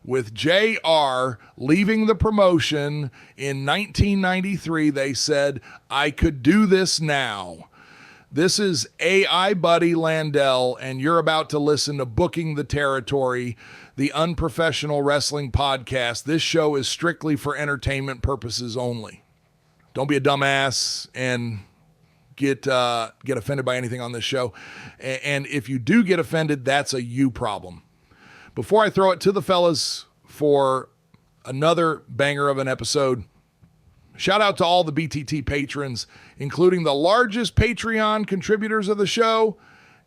With JR leaving the promotion in 1993, they said, I could do this now. This is AI Buddy Landell, and you're about to listen to Booking the Territory, the unprofessional wrestling podcast. This show is strictly for entertainment purposes only. Don't be a dumbass and get offended by anything on this show. And if you do get offended, that's a you problem. Before I throw it to the fellas for another banger of an episode, shout out to all the BTT patrons, including the largest Patreon contributors of the show,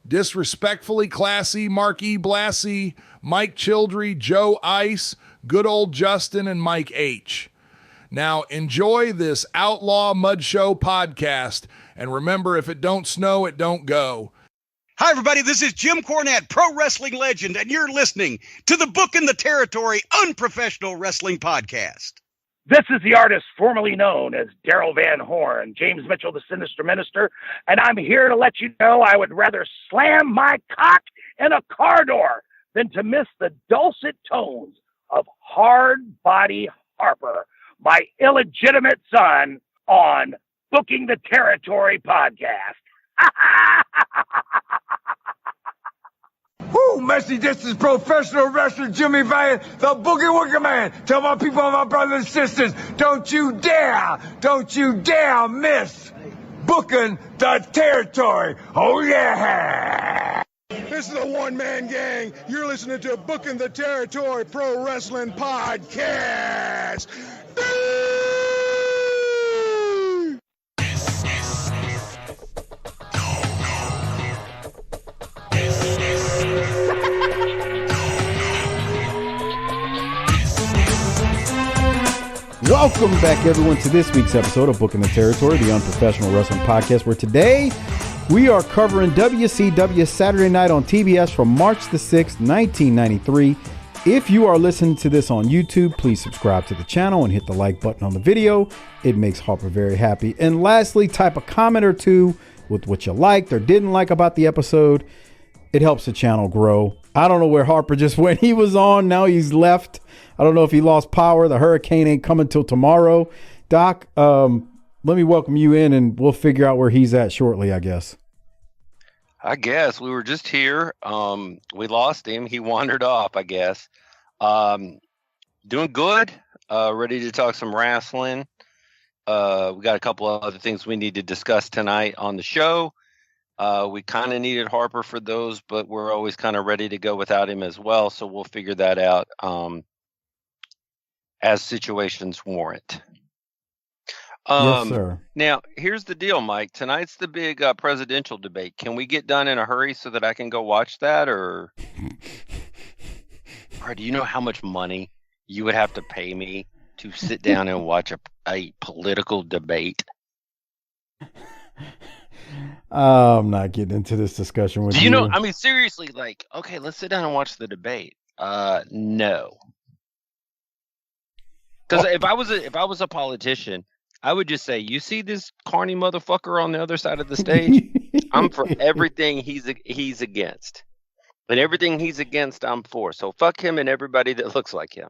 Disrespectfully Classy, Mark E. Blassie, Mike Childry, Joe Ice, Good Old Justin, and Mike H. Now enjoy this Outlaw Mud Show podcast, and remember, if it don't snow, it don't go. Hi, everybody. This is Jim Cornette, pro wrestling legend, and you're listening to the Booking the Territory Unprofessional Wrestling Podcast. This is the artist formerly known as Daryl Van Horn, James Mitchell, the Sinister Minister, and I'm here to let you know I would rather slam my cock in a car door than to miss the dulcet tones of Hard Body Harper, my illegitimate son, on Booking the Territory podcast. Woo, Messi, this is professional wrestler Jimmy Valiant, the Boogie Woogie Man. Tell my people, my brothers and sisters, don't you dare miss Booking the Territory. Oh, yeah. This is the one-man gang. You're listening to Booking the Territory Pro Wrestling Podcast. Welcome back, everyone, to this week's episode of Booking the Territory, the unprofessional wrestling podcast, where today we are covering WCW Saturday Night on TBS from March the 6th, 1993. If you are listening to this on YouTube, please subscribe to the channel and hit the like button on the video. It makes Harper very happy. And lastly, type a comment or two with what you liked or didn't like about the episode. It helps the channel grow. I don't know where Harper just went. He was on, now he's left. I don't know if he lost power. The hurricane ain't coming till tomorrow. Doc, let me welcome you in, and we'll figure out where he's at shortly, I guess. I guess. We were just here. We lost him. He wandered off, I guess. Doing good. Ready to talk some wrestling. We got a couple of other things we need to discuss tonight on the show. We kind of needed Harper for those, but we're always kind of ready to go without him as well. So we'll figure that out as situations warrant. Yes, sir. Now, here's the deal, Mike. Tonight's the big presidential debate. Can we get done in a hurry so that I can go watch that? Or do you know how much money you would have to pay me to sit down and watch a political debate? I'm not getting into this discussion with you. Do you know? I mean, seriously, like, okay, let's sit down and watch the debate. No. Because if I was a politician, I would just say, you see this carny motherfucker on the other side of the stage? I'm for everything he's against. And everything he's against, I'm for. So fuck him and everybody that looks like him.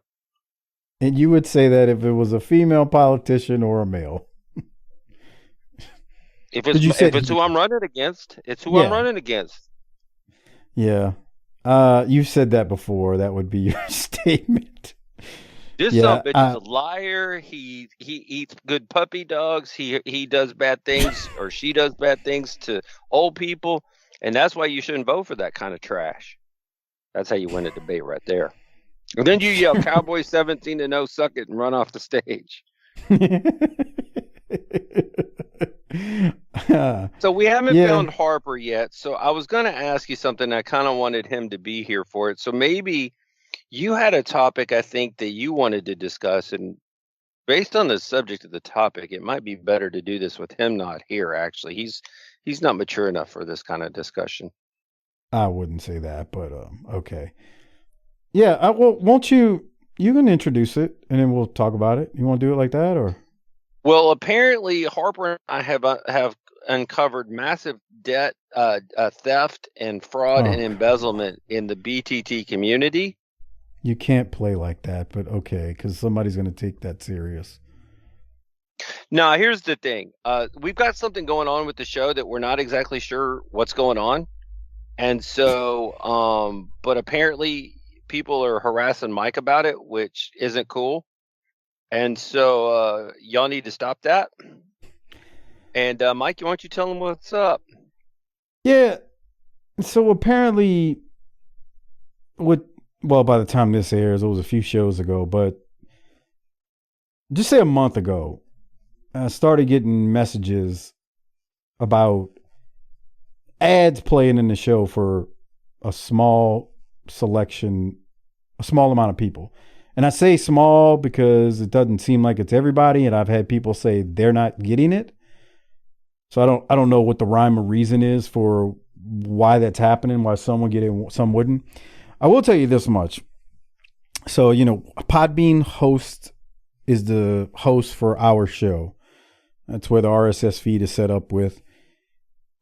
And you would say that if it was a female politician or a male? If it's who I'm running against, it's who I'm running against. Yeah. You've said that before. That would be your statement. This son of a bitch is a liar. He eats good puppy dogs. He does bad things, or she does bad things to old people, and that's why you shouldn't vote for that kind of trash. That's how you win a debate right there. And then you yell Cowboys 17-0, suck it, and run off the stage. So we haven't found Harper yet. So I was going to ask you something. I kind of wanted him to be here for it. So maybe you had a topic, I think, that you wanted to discuss, and based on the subject of the topic, it might be better to do this with him not here. Actually, he's not mature enough for this kind of discussion. I wouldn't say that, but okay. Yeah, well, won't you can introduce it, and then we'll talk about it. You want to do it like that, or? Well, apparently Harper and I have uncovered massive debt, theft, and fraud and embezzlement in the BTT community. You can't play like that, but okay, because somebody's going to take that serious. Now, here's the thing. We've got something going on with the show that we're not exactly sure what's going on. And so, but apparently people are harassing Mike about it, which isn't cool. And so, y'all need to stop that. And Mike, why don't you tell them what's up? Yeah. So apparently, by the time this airs, it was a few shows ago, but just say a month ago, I started getting messages about ads playing in the show for a small amount of people. And I say small because it doesn't seem like it's everybody, and I've had people say they're not getting it. So I don't know what the rhyme or reason is for why that's happening, why some would get it, some wouldn't. I will tell you this much. So, Podbean is the host for our show. That's where the RSS feed is set up with.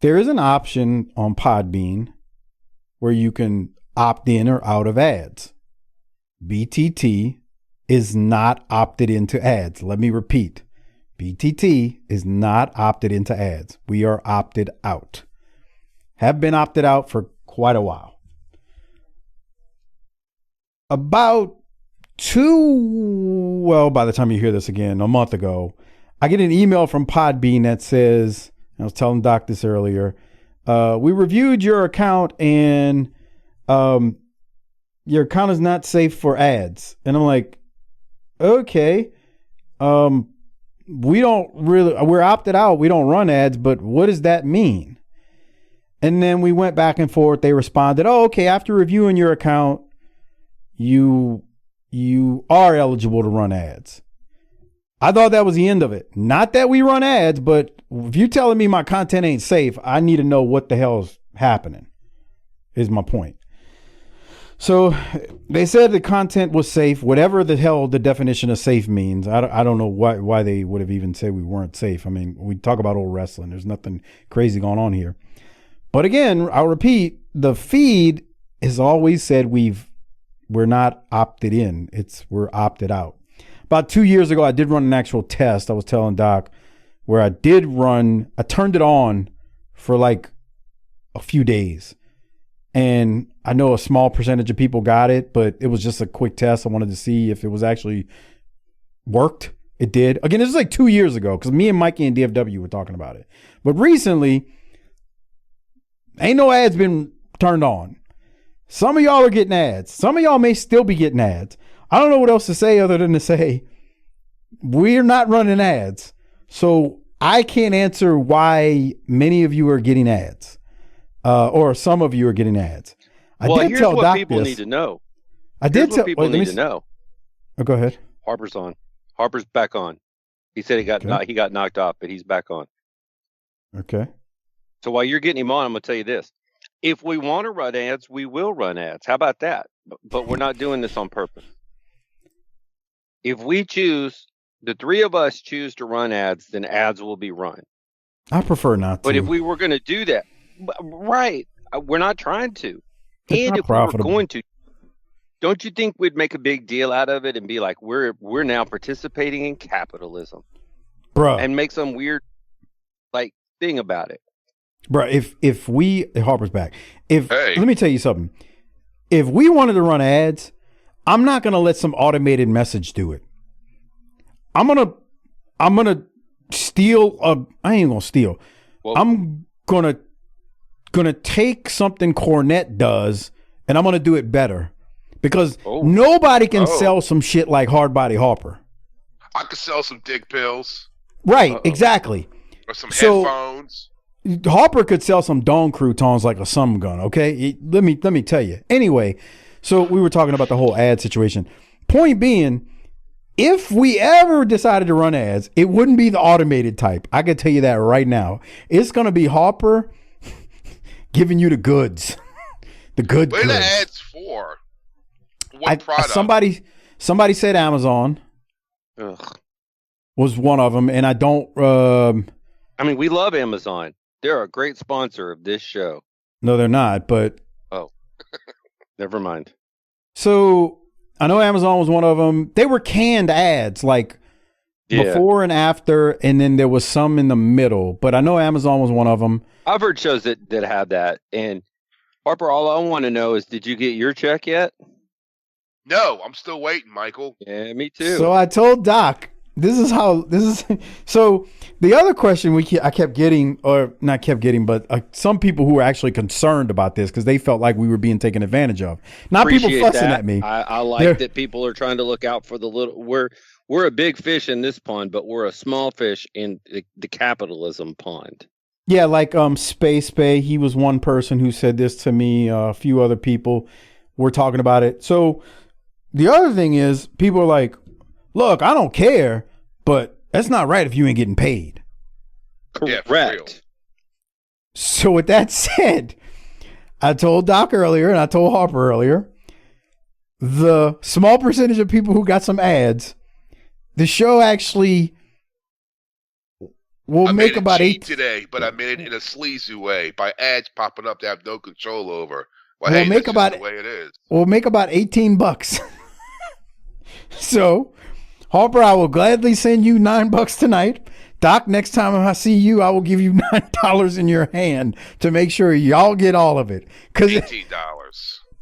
There is an option on Podbean where you can opt in or out of ads. BTT is not opted into ads. Let me repeat. BTT is not opted into ads. We are opted out. Have been opted out for quite a while. By the time you hear this again, a month ago, I get an email from Podbean that says, I was telling Doc this earlier, we reviewed your account and your account is not safe for ads. And I'm like, okay, we're opted out. We don't run ads, but what does that mean? And then we went back and forth. They responded, oh, okay, after reviewing your account, you are eligible to run ads. I thought that was the end of it. Not that we run ads, but if you're telling me my content ain't safe, I need to know what the hell's happening, is my point. So they said the content was safe, whatever the hell the definition of safe means. I don't know why they would have even said we weren't safe. I mean, we talk about old wrestling. There's nothing crazy going on here. But again, I'll repeat, the feed has always said we're not opted in. We're opted out. About 2 years ago, I did run an actual test. I was telling Doc where I turned it on for like a few days. And I know a small percentage of people got it, but it was just a quick test. I wanted to see if it was actually worked. It did. Again, this was like 2 years ago because me and Mikey and DFW were talking about it. But recently, ain't no ads been turned on. Some of y'all are getting ads. Some of y'all may still be getting ads. I don't know what else to say other than to say we're not running ads. So I can't answer why many of you are getting ads. Or some of you are getting ads. Here's tell what Doc people need to know. People need to know. Oh, go ahead. Harper's on. Harper's back on. He said he got knocked off, but he's back on. Okay. So while you're getting him on, I'm going to tell you this. If we want to run ads, we will run ads. How about that? But we're not doing this on purpose. If the three of us choose to run ads, then ads will be run. I prefer not to. But if we were going to do that, right, we're not trying to. It's and if profitable. we were going to, don't you think we'd make a big deal out of it and be like, we're now participating in capitalism, bruh, and make some weird thing about it, bruh? If Harper's back, let me tell you something. If we wanted to run ads, I'm not gonna let some automated message do it. I'm gonna steal. I ain't gonna steal. Well, I'm gonna take something Cornette does, and I'm gonna do it better. Because nobody can sell some shit like Hardbody Harper. I could sell some dick pills. Right, exactly. Or some headphones. Harper could sell some Dawn croutons like a sum gun, okay? Let me tell you. Anyway, so we were talking about the whole ad situation. Point being, if we ever decided to run ads, it wouldn't be the automated type. I can tell you that right now. It's going to be Harper giving you the goods. The good goods. What are the ads for? What product? Somebody said Amazon was one of them, and I don't. I mean, we love Amazon. They're a great sponsor of this show. No, they're not. But never mind. So I know Amazon was one of them. They were canned ads, like before and after, and then there was some in the middle. But I know Amazon was one of them. I've heard shows that have that. And Harper, all I want to know is, did you get your check yet? No, I'm still waiting, Michael. Yeah, me too. So I told Doc, so the other question I kept getting, or not kept getting, but some people who were actually concerned about this because they felt like we were being taken advantage of. Not Appreciate people fussing that. at me. I like that people are trying to look out for the little. We're a big fish in this pond, but we're a small fish in the capitalism pond. Yeah, like Space Bay, he was one person who said this to me. A few other people were talking about it. So the other thing is, people are like, look, I don't care, but that's not right if you ain't getting paid. Correct. Yeah, So with that said, I told Doc earlier and I told Harper earlier, the small percentage of people who got some ads, the show actually will make about cheap 8 today, but I made it in a sleazy way by ads popping up that I have no control over. Well, We'll hey, make that's about- just the way it is. We'll make about $18. So, Harper, I will gladly send you $9 tonight. Doc, next time I see you, I will give you $9 in your hand to make sure y'all get all of it. Cause $18.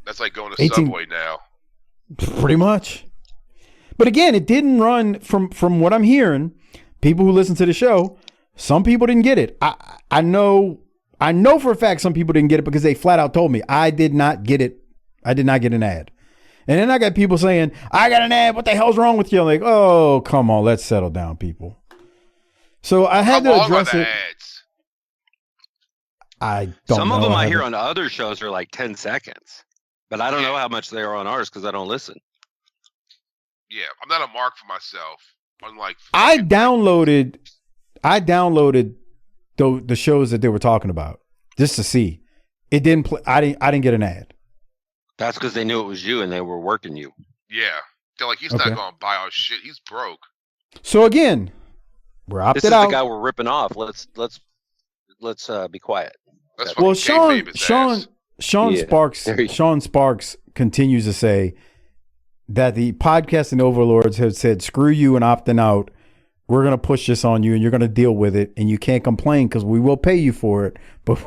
That's like going to 18 Subway now. pretty much. But again, it didn't run from what I'm hearing. People who listen to the show, some people didn't get it. I know for a fact some people didn't get it because they flat out told me I did not get it. I did not get an ad. And then I got people saying, I got an ad. What the hell's wrong with you? I'm like, oh, come on. Let's settle down, people. So I had to address it. Ads? I don't know. Some of them I hear on other shows are like 10 seconds. But I don't know how much they are on ours because I don't listen. Yeah, I'm not a mark for myself. Unlike I downloaded the shows that they were talking about just to see. It didn't play. I didn't get an ad. That's because they knew it was you and they were working you. Yeah, they're like, he's Okay. not going to buy our shit. He's broke. So again, we're opted This is out. the guy we're ripping off. Let's be quiet. That's Well, fucking kayfabe his ass. Sean Sparks continues to say that the podcasting overlords have said, screw you and opting out. We're going to push this on you and you're going to deal with it and you can't complain because we will pay you for it. But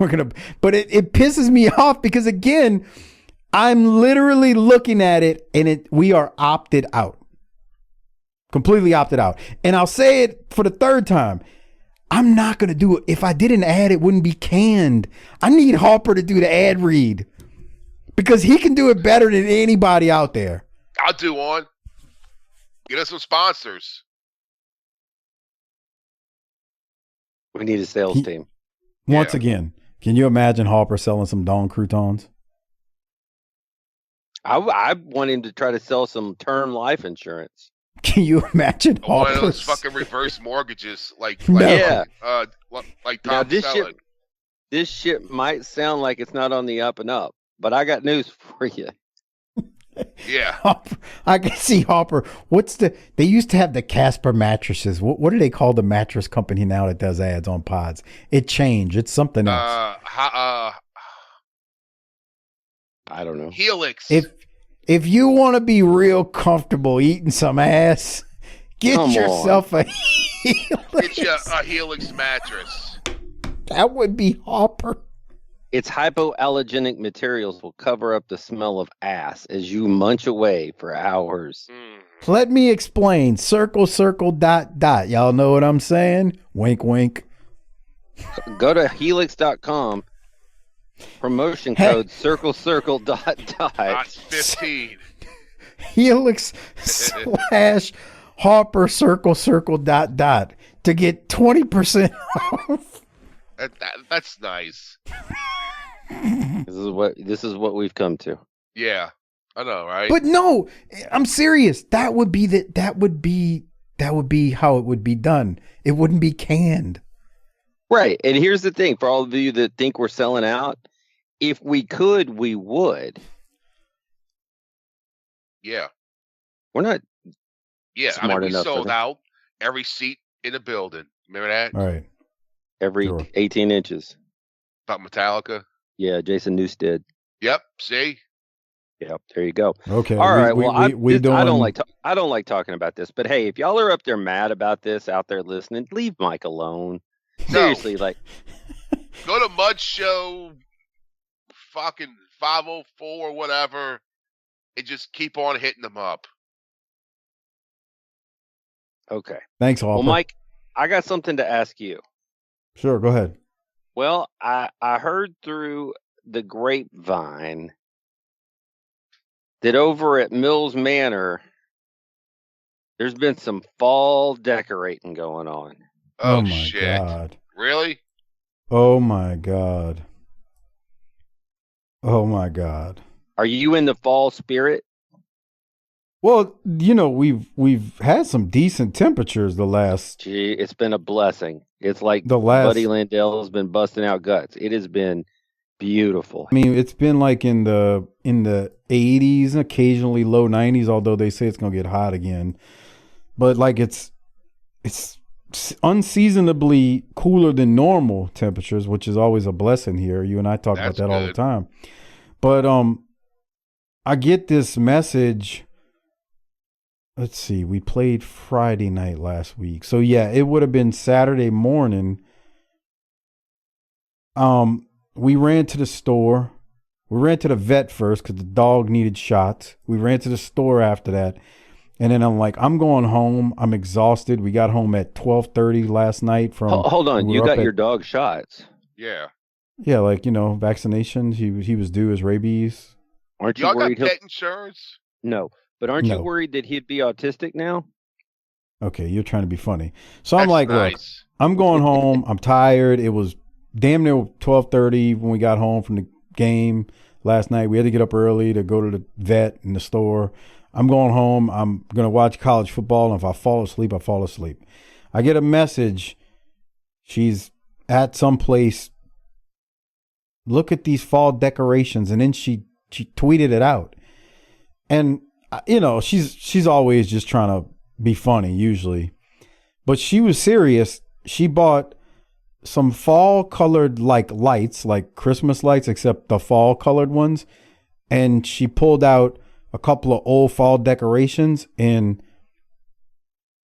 it pisses me off because again, I'm literally looking at it and we are opted out. Completely opted out. And I'll say it for the third time. I'm not going to do it. If I did an ad, it wouldn't be canned. I need Harper to do the ad read because he can do it better than anybody out there. I'll do one. Get us some sponsors. We need a sales team. Once again, can you imagine Harper selling some Dawn croutons? I want him to try to sell some term life insurance. Can you imagine One of Harper? those fucking reverse mortgages, like No. Yeah. like Now Tom this Selleck. shit might sound like it's not on the up and up, but I got news for you. Yeah, Harper, I can see Harper. They used to have the Casper mattresses. What do they call the mattress company now that does ads on pods? It changed. It's something else. I don't know. Helix. If you want to be real comfortable eating some ass, get Come yourself a Get Helix. you a Helix mattress. That would be Harper. Its hypoallergenic materials will cover up the smell of ass as you munch away for hours. Let me explain. Circle, dot, dot. Y'all know what I'm saying? Wink, wink. Go to helix.com. Promotion code circle dot dot. Not 15. Helix / Harper circle dot dot to get 20% off. That's nice. This is what we've come to. Yeah, I know, right? But no, I'm serious. That would be how it would be done. It wouldn't be canned. Right. And here's the thing for all of you that think we're selling out. If we could, we would. Yeah. We're not. Yeah, Smart we enough for sold that. out every seat in the building. Remember that? All right. Every Sure. 18 inches. About Metallica? Yeah, Jason Newsted. Yep, see? Yep, there you go. Okay. All right. Well, I don't doing. I don't like talking about this, but hey, if y'all are up there mad about this out there listening, leave Mike alone. Seriously, like Go to Mud Show, fucking 504 or whatever, and just keep on hitting them up. okay. Thanks, Harper. Well, Mike, I got something to ask you. Sure, go ahead. Well, I heard through the grapevine that over at Mills Manor, there's been some fall decorating going on. Oh, my shit. God. Really? Oh my God. Oh my God. Are you in the fall spirit? Well, we've had some decent temperatures the last. Gee, it's been a blessing. It's like The last- Buddy Landell has been busting out guts. It has been beautiful. I mean, it's been like in the 80s, occasionally low 90s, although they say it's going to get hot again. But like it's unseasonably cooler than normal temperatures, which is always a blessing here. You and I talk about That's that all the good. time. But I get this message. Let's see, we played Friday night last week. So yeah, it would have been Saturday morning. We ran to the store. We ran to the vet first because the dog needed shots. We ran to the store after that. And then I'm like, I'm going home. I'm exhausted. We got home at 12:30 last night from. Hold on, we you were got up your at- dog shots. Yeah. Yeah, like, vaccinations. He was due his rabies. Aren't you Y'all got worried? pet insurance? No, but aren't you No. worried that he'd be autistic now? Okay, you're trying to be funny. So I'm That's like, look, nice. I'm going home. I'm tired. It was damn near 12:30 when we got home from the game last night. We had to get up early to go to the vet and the store. I'm going home. I'm going to watch college football. And if I fall asleep, I fall asleep. I get a message. She's at some place. Look at these fall decorations. And then she tweeted it out. And, she's always just trying to be funny usually. But she was serious. She bought some fall colored like lights, like Christmas lights, except the fall colored ones. And she pulled out a couple of old fall decorations and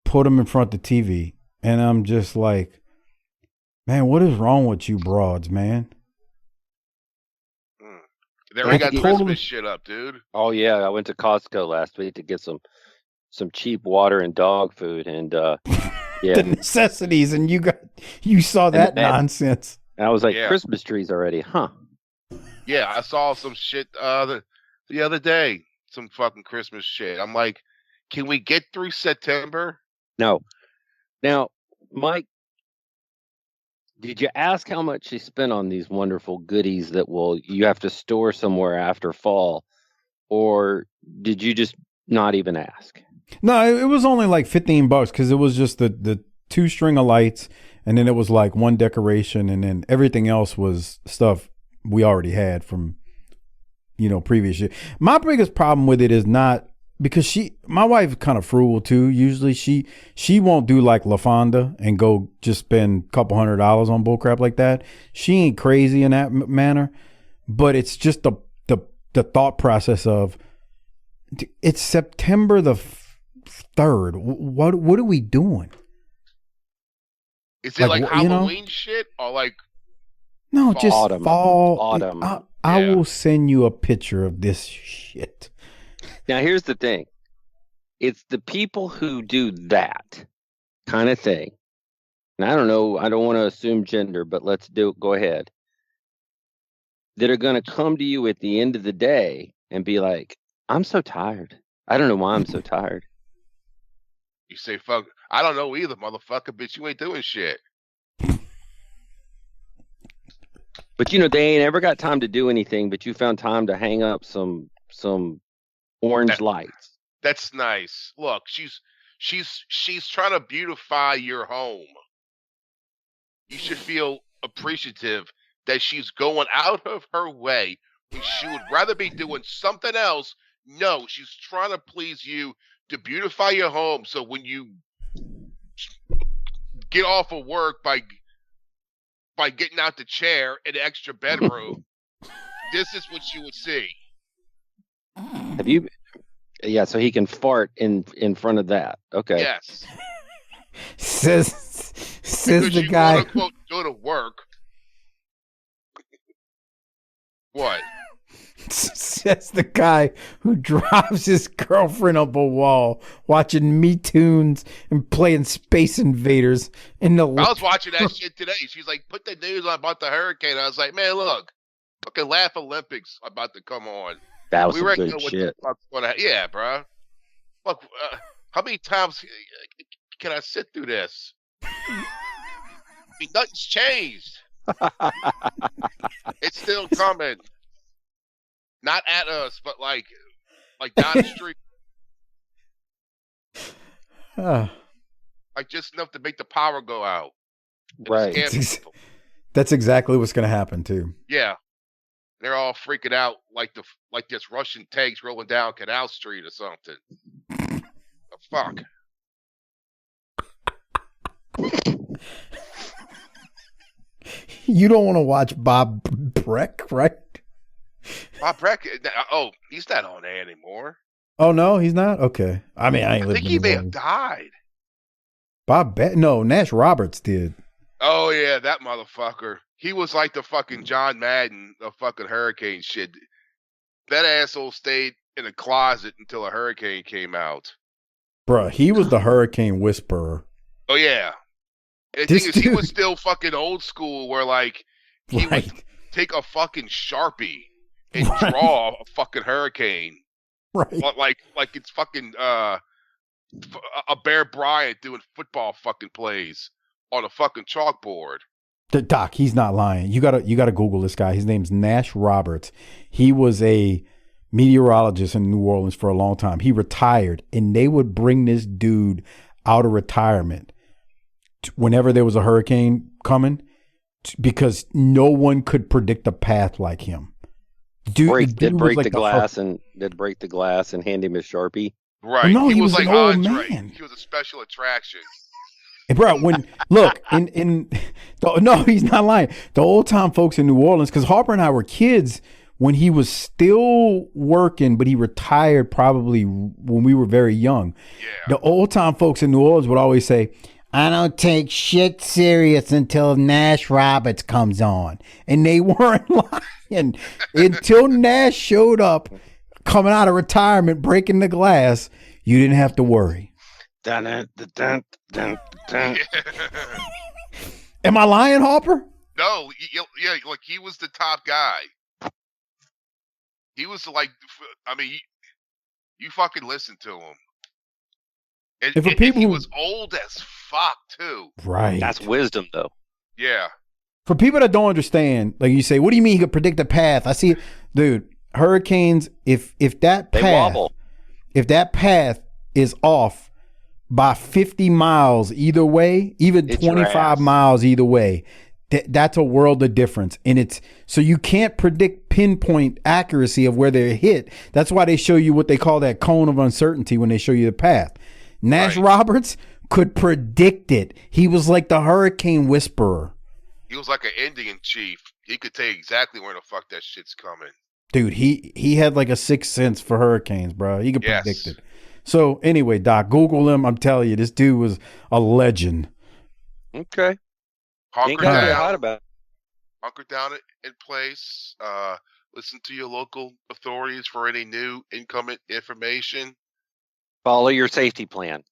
put them in front of the TV. And I'm just like, man, what is wrong with you broads, man? They already got Totally- Christmas shit up, dude. Oh yeah, I went to Costco last week to get some cheap water and dog food, and The yeah, necessities, and you saw that nonsense. and I was like, Yeah. Christmas trees already, huh? Yeah, I saw some shit the other day. Some fucking Christmas shit. I'm like, can we get through September? No. Now, Mike, did you ask how much she spent on these wonderful goodies that you have to store somewhere after fall, or did you just not even ask? No, it was only like $15 because it was just the 2 string of lights, and then it was like 1 decoration, and then everything else was stuff we already had from previous year. My biggest problem with it is not because my wife is kind of frugal too. Usually she won't do like LaFonda and go just spend a couple $100 on bullcrap like that. She ain't crazy in that manner, but it's just the thought process of it's September the 3rd. What are we doing? Is it Like, like you know? Halloween shit or like No, Fall. just Autumn. fall. Autumn. I Yeah. will send you a picture of this shit. Now, here's the thing. It's the people who do that kind of thing. And I don't know, I don't want to assume gender, but go ahead. That are going to come to you at the end of the day and be like, I'm so tired. I don't know why I'm so tired. you say fuck? I don't know either, motherfucker. Bitch, you ain't doing shit. But they ain't ever got time to do anything, but you found time to hang up some orange lights. That's nice. Look, she's trying to beautify your home. You should feel appreciative that she's going out of her way when she would rather be doing something else. No, she's trying to please you to beautify your home. So when you get off of work by getting out the chair in the extra bedroom, this is what you would see. Have you? Yeah, so he can fart in front of that. Okay. Yes. Says Because the you guy. quote unquote go to work. What? Says the guy who drives his girlfriend up a wall, watching Me Tunes and playing Space Invaders in the. I was watching that shit today. She's like, put the news on about the hurricane. I was like, man, look, fucking Laugh Olympics about to come on. That was We some already good know what shit. the fuck's going to happen. Yeah, bro. Look, how many times can I sit through this? Nothing's changed. It's still coming. Not at us, but like down the street. Like just enough to make the power go out. Right. That's exactly what's going to happen too. Yeah. They're all freaking out like this Russian tanks rolling down Canal Street or something. The fuck. You don't want to watch Bob Breck, right? Bob Breck. Oh, he's not on there anymore. Oh no, he's not. Okay. I mean, I think he may have died. Bob Beck? No, Nash Roberts did. Oh yeah, that motherfucker. He was like the fucking John Madden of fucking hurricane shit. That asshole stayed in a closet until a hurricane came out. Bruh, he was the hurricane whisperer. Oh yeah. And the thing is, he was still fucking old school where like he would take a fucking Sharpie and draw a fucking hurricane. Right. Like it's fucking a Bear Bryant doing football fucking plays on a fucking chalkboard. Doc, he's not lying. You gotta Google this guy. His name's Nash Roberts. He was a meteorologist in New Orleans for a long time. He retired, and they would bring this dude out of retirement whenever there was a hurricane coming, because no one could predict a path like him. They'd break the glass and hand him his Sharpie. Right. No, he was like an old Andre. man. He was a special attraction. And bro, no, he's not lying. The old time folks in New Orleans, because Harper and I were kids when he was still working, but he retired probably when we were very young. Yeah. The old time folks in New Orleans would always say, I don't take shit serious until Nash Roberts comes on. And they weren't lying. Until Nash showed up, coming out of retirement, breaking the glass, you didn't have to worry. Dun, dun, dun, dun. Am I lying, Harper? No, yeah, like he was the top guy. He was like, I mean, you fucking listen to him. And he was old as fuck too. Right. That's wisdom, though. Yeah. For people that don't understand, like you say, what do you mean he could predict the path? I see, dude, hurricanes, if that path is off by 50 miles either way, even 25 miles either way, that's a world of difference. And it's so you can't predict pinpoint accuracy of where they're hit. That's why they show you what they call that cone of uncertainty when they show you the path. Nash Roberts could predict it. He was like the hurricane whisperer. He was like an Indian chief. He could tell you exactly where the fuck that shit's coming. Dude, he had like a sixth sense for hurricanes, bro. He could predict it. So anyway, Doc, Google him. I'm telling you, this dude was a legend. Okay. Hunker down in place. Listen to your local authorities for any new incoming information. Follow your safety plan.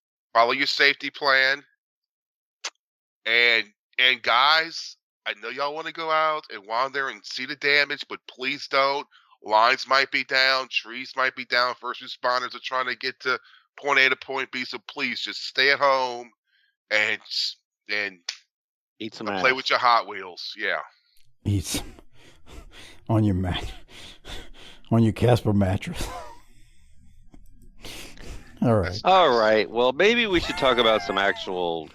And guys, I know y'all want to go out and wander and see the damage, but please don't. Lines might be down, trees might be down. First responders are trying to get to point A to point B, so please just stay at home and eat some play with your Hot Wheels. Yeah. Eat some on your on your Casper mattress. All right. Well, maybe we should talk about some actual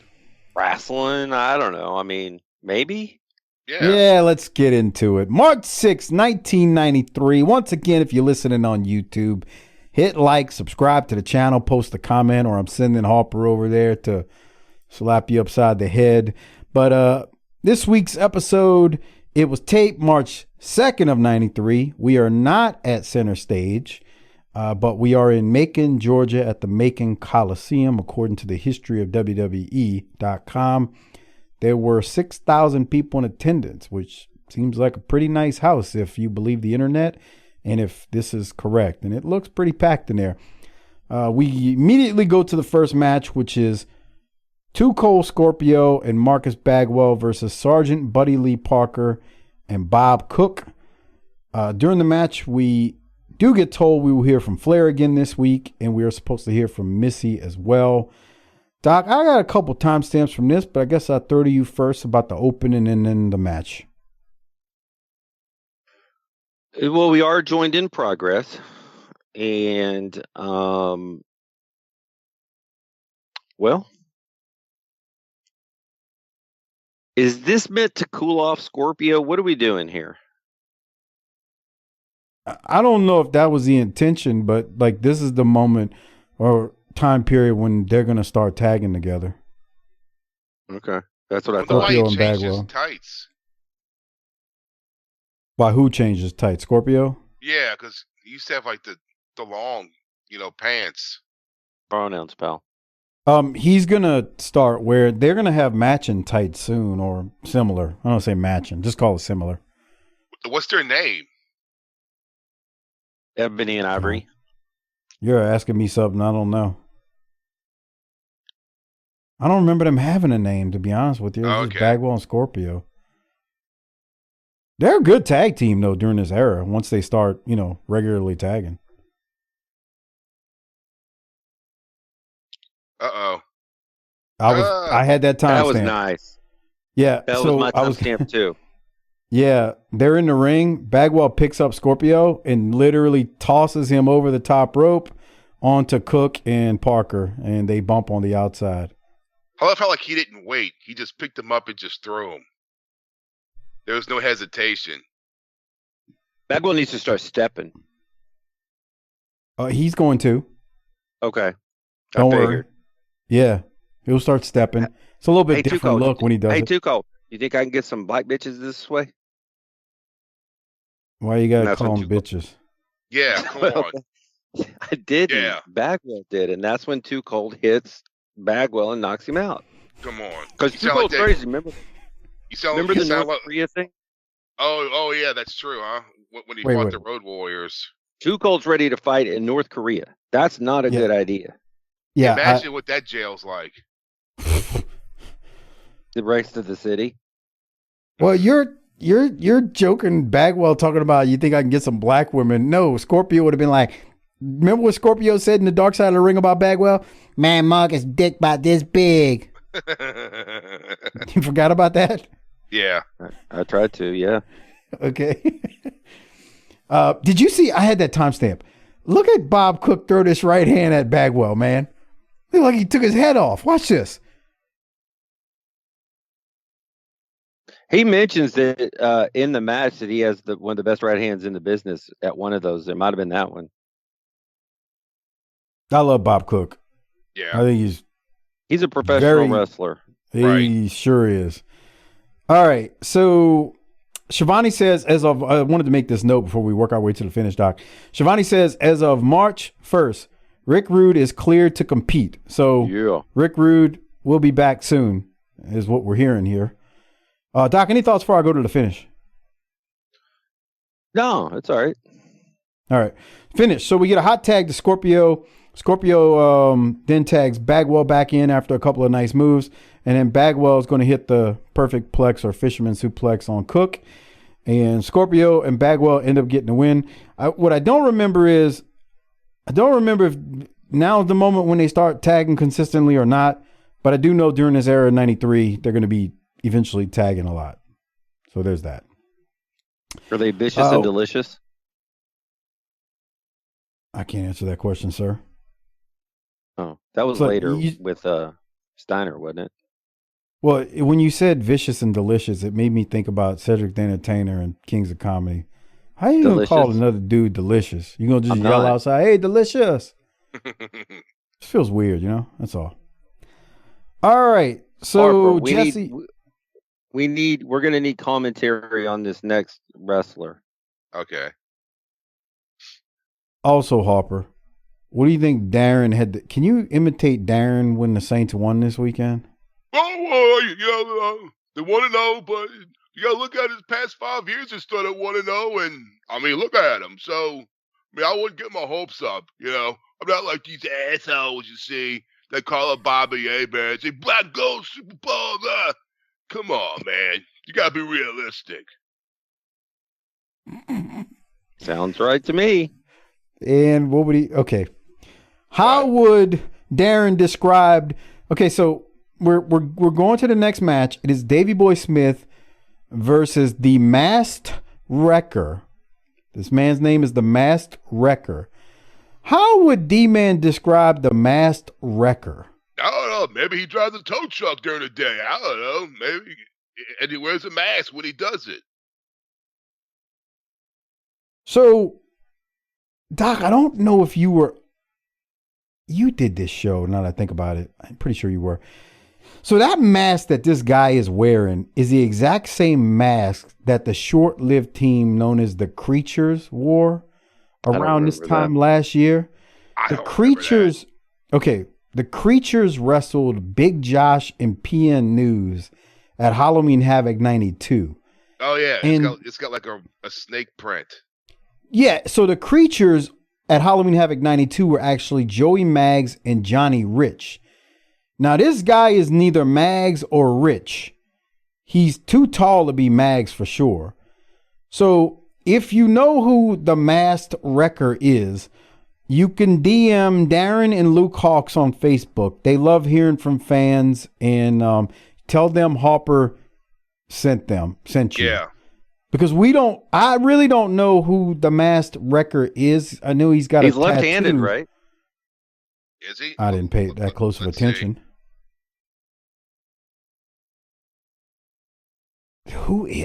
wrestling. I don't know. I mean, maybe. Yeah, let's get into it. March 6, 1993. Once again, if you're listening on YouTube, hit like, subscribe to the channel, post a comment, or I'm sending Harper over there to slap you upside the head. But this week's episode, it was taped March 2nd of 93. We are not at Center Stage. But we are in Macon, Georgia at the Macon Coliseum, according to the history of WWE.com. There were 6,000 people in attendance, which seems like a pretty nice house if you believe the internet and if this is correct. And it looks pretty packed in there. We immediately go to the first match, which is Too Cold Scorpio and Marcus Bagwell versus Sergeant Buddy Lee Parker and Bob Cook. During the match, we do get told we will hear from Flair again this week, and we are supposed to hear from Missy as well. Doc, I got a couple timestamps from this, but I guess I'll throw to you first about the opening and then the match. Well, we are joined in progress, and well, is this meant to cool off Scorpio? What are we doing here? I don't know if that was the intention, but like this is the moment or time period when they're gonna start tagging together. Okay, that's what I Why thought. he Scorpio and changed his Bagwell. tights? Why? Who changes tight? Scorpio? Yeah, because he used to have like the long, pants. Pronouns, pal. He's gonna start where they're gonna have matching tights soon or similar. I don't say matching, just call it similar. What's their name? Ebony and Ivory. You're asking me something I don't know. I don't remember them having a name, to be honest with you. It was just Bagwell and Scorpio. They're a good tag team though during this era. Once they start, regularly tagging. Uh-oh. I had that time. That was nice. Yeah, that so was my I was timestamp too. Yeah, they're in the ring. Bagwell picks up Scorpio and literally tosses him over the top rope onto Cook and Parker, and they bump on the outside. I love how he didn't wait. He just picked him up and just threw him. There was no hesitation. Bagwell needs to start stepping. He's going to. Okay. Don't worry. Yeah, he'll start stepping. It's a little bit different look when he does it. Hey, Tuco, you think I can get some black bitches this way? Why you gotta call them bitches? Yeah, come on. I didn't. Yeah. Bagwell did, and that's when Too Cold hits Bagwell and knocks him out. Come on. Because Too Cold's crazy. Remember the North Korea thing? Oh, yeah, that's true, huh? When he fought the Road Warriors. Too Cold's ready to fight in North Korea. That's not a good idea. Yeah. Imagine what that jail's like. The rest of the city. Well, you're joking, Bagwell, talking about you think I can get some black women. No, Scorpio would have been like, remember what Scorpio said in the Dark Side of the Ring about Bagwell? Man, Marcus dick about this big. You forgot about that? Yeah. I tried to, yeah. Okay. Did you see, I had that timestamp. Look at Bob Cook throw this right hand at Bagwell, man. Look like he took his head off. Watch this. He mentions that in the match that he has one of the best right hands in the business at one of those. It might have been that one. I love Bob Cook. Yeah. I think he's a professional wrestler. He sure is. All right. So Shivani says, I wanted to make this note before we work our way to the finish, Doc. Shivani says, as of March 1st, Rick Rude is cleared to compete. So Rick Rude will be back soon, is what we're hearing here. Doc, any thoughts before I go to the finish? No, it's all right. All right. Finish. So we get a hot tag to Scorpio. Scorpio then tags Bagwell back in after a couple of nice moves. And then Bagwell is going to hit the perfect plex or fisherman suplex on Cook. And Scorpio and Bagwell end up getting the win. What I don't remember is, if now is the moment when they start tagging consistently or not. But I do know during this era, 93, they're going to be eventually tagging a lot. So there's that. Are they vicious and delicious? I can't answer that question, sir. Oh, that was later with Steiner, wasn't it? Well, when you said vicious and delicious, it made me think about Cedric the Entertainer and Kings of Comedy. How you going to call another dude delicious? You going to just yell outside, hey, delicious? It feels weird, That's all. All right. So, Harper, Jesse... we're going to need commentary on this next wrestler. Okay. Also, Harper, what do you think Darren had? Can you imitate Darren when the Saints won this weekend? Oh, they 1-0, but you got to look at his past 5 years instead of 1-0, and I mean, look at him. So, I wouldn't get my hopes up. I'm not like these assholes you see that call up Bobby Abear and say Black Gold Super Bowl. Come on, man, you got to be realistic. Sounds right to me. And what would he? Okay, how would Darren describe? Okay, so we're going to the next match. It is Davey Boy Smith versus the Masked Wrecker. This man's name is the Masked Wrecker. How would Dman describe the Masked Wrecker? I don't know. Maybe he drives a tow truck during the day. I don't know. Maybe, and he wears a mask when he does it. So, Doc, I don't know if you did this show, now that I think about it. I'm pretty sure you were. So that mask that this guy is wearing is the exact same mask that the short-lived team known as the Creatures wore around this time last year. The Creatures wrestled Big Josh and PN News at Halloween Havoc 92. Oh, yeah. It's got like a snake print. Yeah, so the Creatures at Halloween Havoc 92 were actually Joey Maggs and Johnny Rich. Now, this guy is neither Maggs or Rich. He's too tall to be Maggs for sure. So, if you know who the Masked Wrecker is, you can DM Darren and Luke Hawks on Facebook. They love hearing from fans, and tell them Harper sent you. Yeah. Because I really don't know who the Masked Wrecker is. I know he's got He's left-handed, right? Is he? I didn't pay that close of attention.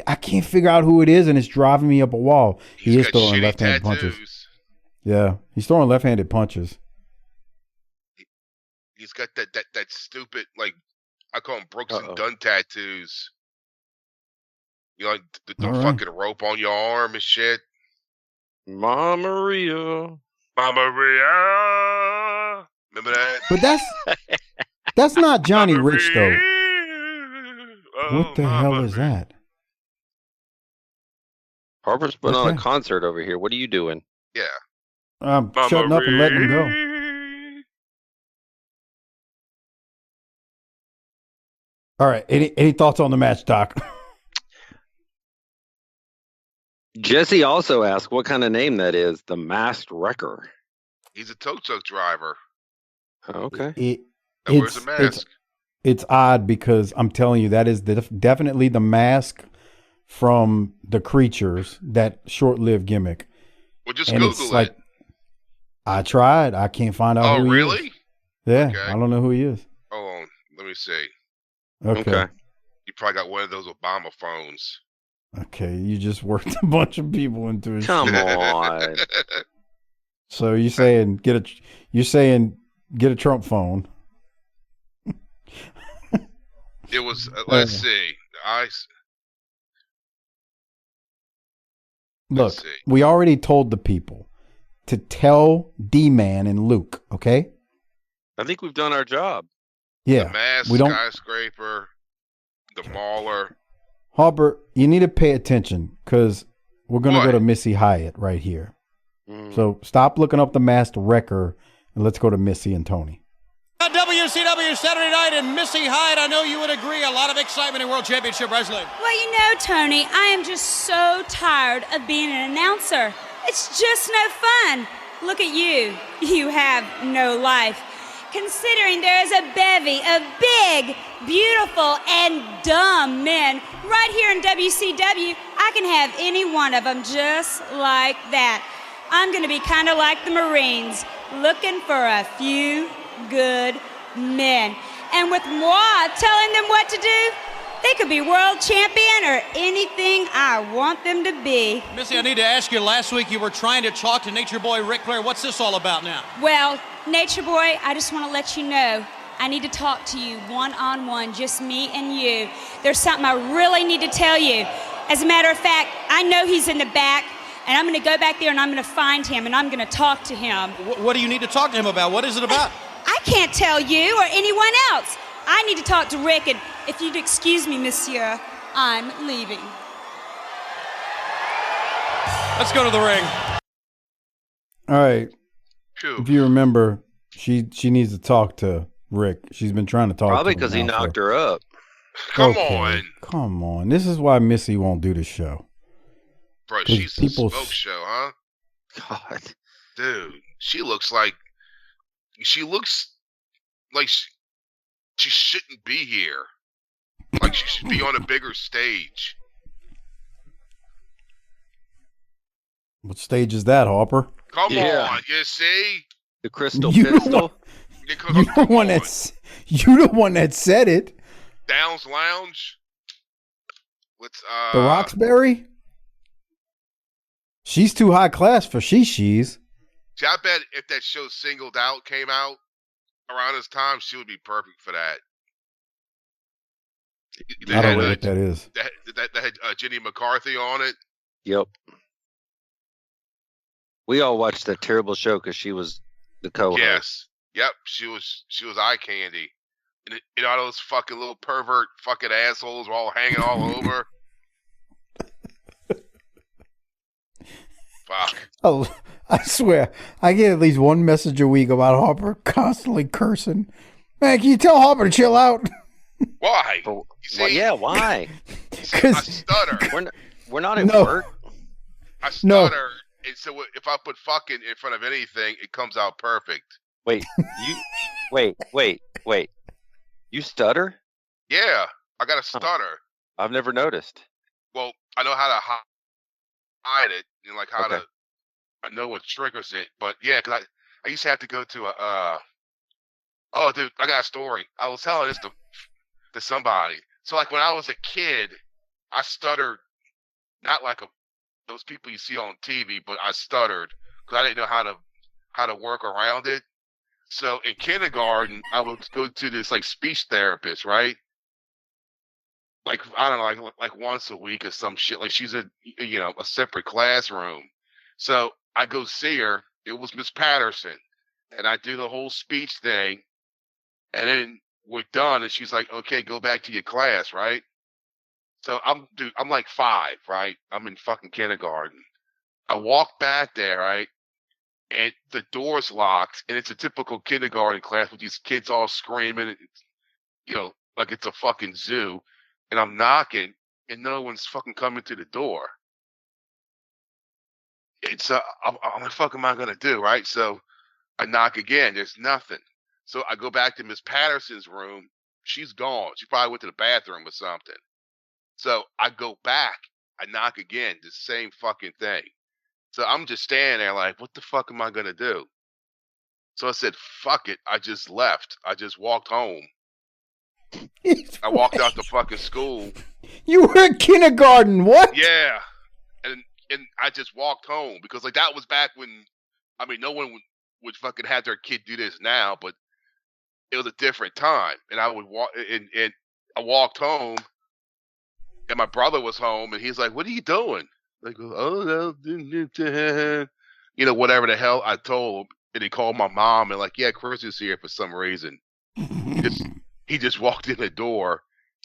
I can't figure out who it is, and it's driving me up a wall. He is throwing left-handed punches. Yeah, he's throwing left-handed punches. He's got that stupid, like, I call them Brooks and Dunn tattoos. Like the fucking rope on your arm and shit. Mama Maria. Remember that? But that's not Johnny Rich, though. What the hell is that? Harper's put on a concert over here. What are you doing? Yeah. I'm shutting up and letting him go. All right. Any thoughts on the match, Doc? Jesse also asked what kind of name that is, the Masked Wrecker. He's a tow truck driver. Okay. Wears a mask. It's odd because I'm telling you, that is definitely the mask from the Creatures, that short-lived gimmick. Well, just Google it. I tried. I can't find out who he is. Oh, really? Yeah, okay. I don't know who he is. Hold on. Let me see. Okay. You probably got one of those Obama phones. Okay, you just worked a bunch of people into it. Come on. So you're saying get a Trump phone. It was let's see. Look, we already told the people to tell D-Man and Luke, okay? I think we've done our job. Yeah. The Mask, Skyscraper, the Mauler. Harper, you need to pay attention because we're going to go to Missy Hyatt right here. So stop looking up the Masked Wrecker and let's go to Missy and Tony. WCW Saturday Night and Missy Hyatt, I know you would agree, a lot of excitement in World Championship Wrestling. Well, you know, Tony, I am just so tired of being an announcer. It's just no fun. Look at you. You have no life. Considering there is a bevy of big, beautiful, and dumb men right here in WCW, I can have any one of them just like that. I'm going to be kind of like the Marines, looking for a few good men. And with moi telling them what to do, they could be world champion or anything I want them to be. Missy, I need to ask you, last week you were trying to talk to Nature Boy Ric Flair. What's this all about now? Well, Nature Boy, I just want to let you know, I need to talk to you one-on-one, just me and you. There's something I really need to tell you. As a matter of fact, I know he's in the back, And I'm going to go back there and I'm going to find him and I'm going to talk to him. What do you need to talk to him about? What is it about? I can't tell you or anyone else. I need to talk to Rick, and if you'd excuse me, monsieur, I'm leaving. Let's go to the ring. All right. Phew. If you remember, she needs to talk to Rick. She's been trying to talk Probably to him because he now knocked her up. Come Okay, on. Come on. This is why Missy won't do the show. Bro, 'Cause she's people- a smoke show, huh? God. Dude, she looks like she shouldn't be here. Like she should be on a bigger stage. What stage is that, Harper? Come Yeah. on, you see? The crystal You the pistol. You're the one that's you the one that said it. Downs Lounge. What's The Roxbury? She's too high class for she's. See, I bet if that show Singled Out came out around this time, she would be perfect for that. I don't know what that is. That had Jenny McCarthy on it. Yep. We all watched that terrible show because she was the co-host. Yes. Yep. She was eye candy. And you know those fucking little pervert fucking assholes were all hanging all over. Fuck. Oh, I swear, I get at least one message a week about Harper constantly cursing. Man, can you tell Harper to chill out? Why? Well, see- yeah, why? I stutter. We're not at No. work. I No. stutter. And so if I put fucking in front of anything, it comes out perfect. Wait, wait. You stutter? Yeah. I got a stutter. I've never noticed. Well, I know how to hide it and like how Okay. to. I know what triggers it, but yeah, because I used to have to go to a. Oh, dude, I got a story. I was telling this to somebody. So like when I was a kid, I stuttered, not like those people you see on TV, but I stuttered because I didn't know how to work around it. So in kindergarten, I would go to this like speech therapist, right? Like I don't know, like once a week or some shit. Like she's a separate classroom. So I go see her. It was Miss Patterson, and I do the whole speech thing, and then we're done. And she's like, "Okay, go back to your class, right?" So I'm like 5, right? I'm in fucking kindergarten. I walk back there, right? And the door's locked, and it's a typical kindergarten class with these kids all screaming, like it's a fucking zoo. And I'm knocking, and no one's fucking coming to the door. It's I'm like, the fuck am I gonna do, right? So I knock again. There's nothing. So I go back to Miss Patterson's room. She's gone. She probably went to the bathroom or something. So I go back. I knock again. The same fucking thing. So I'm just standing there like, what the fuck am I gonna do? So I said, fuck it. I just left. I just walked home. I walked out the fucking school. You were in kindergarten. What? Yeah. And I just walked home because like that was back when, I mean, no one would fucking have their kid do this now, but it was a different time. And I would walk, and I walked home, and my brother was home, and he's like, "What are you doing?" Like, "Oh no," whatever the hell I told him. And he called my mom and like, "Yeah, Chris is here for some reason." He just walked in the door,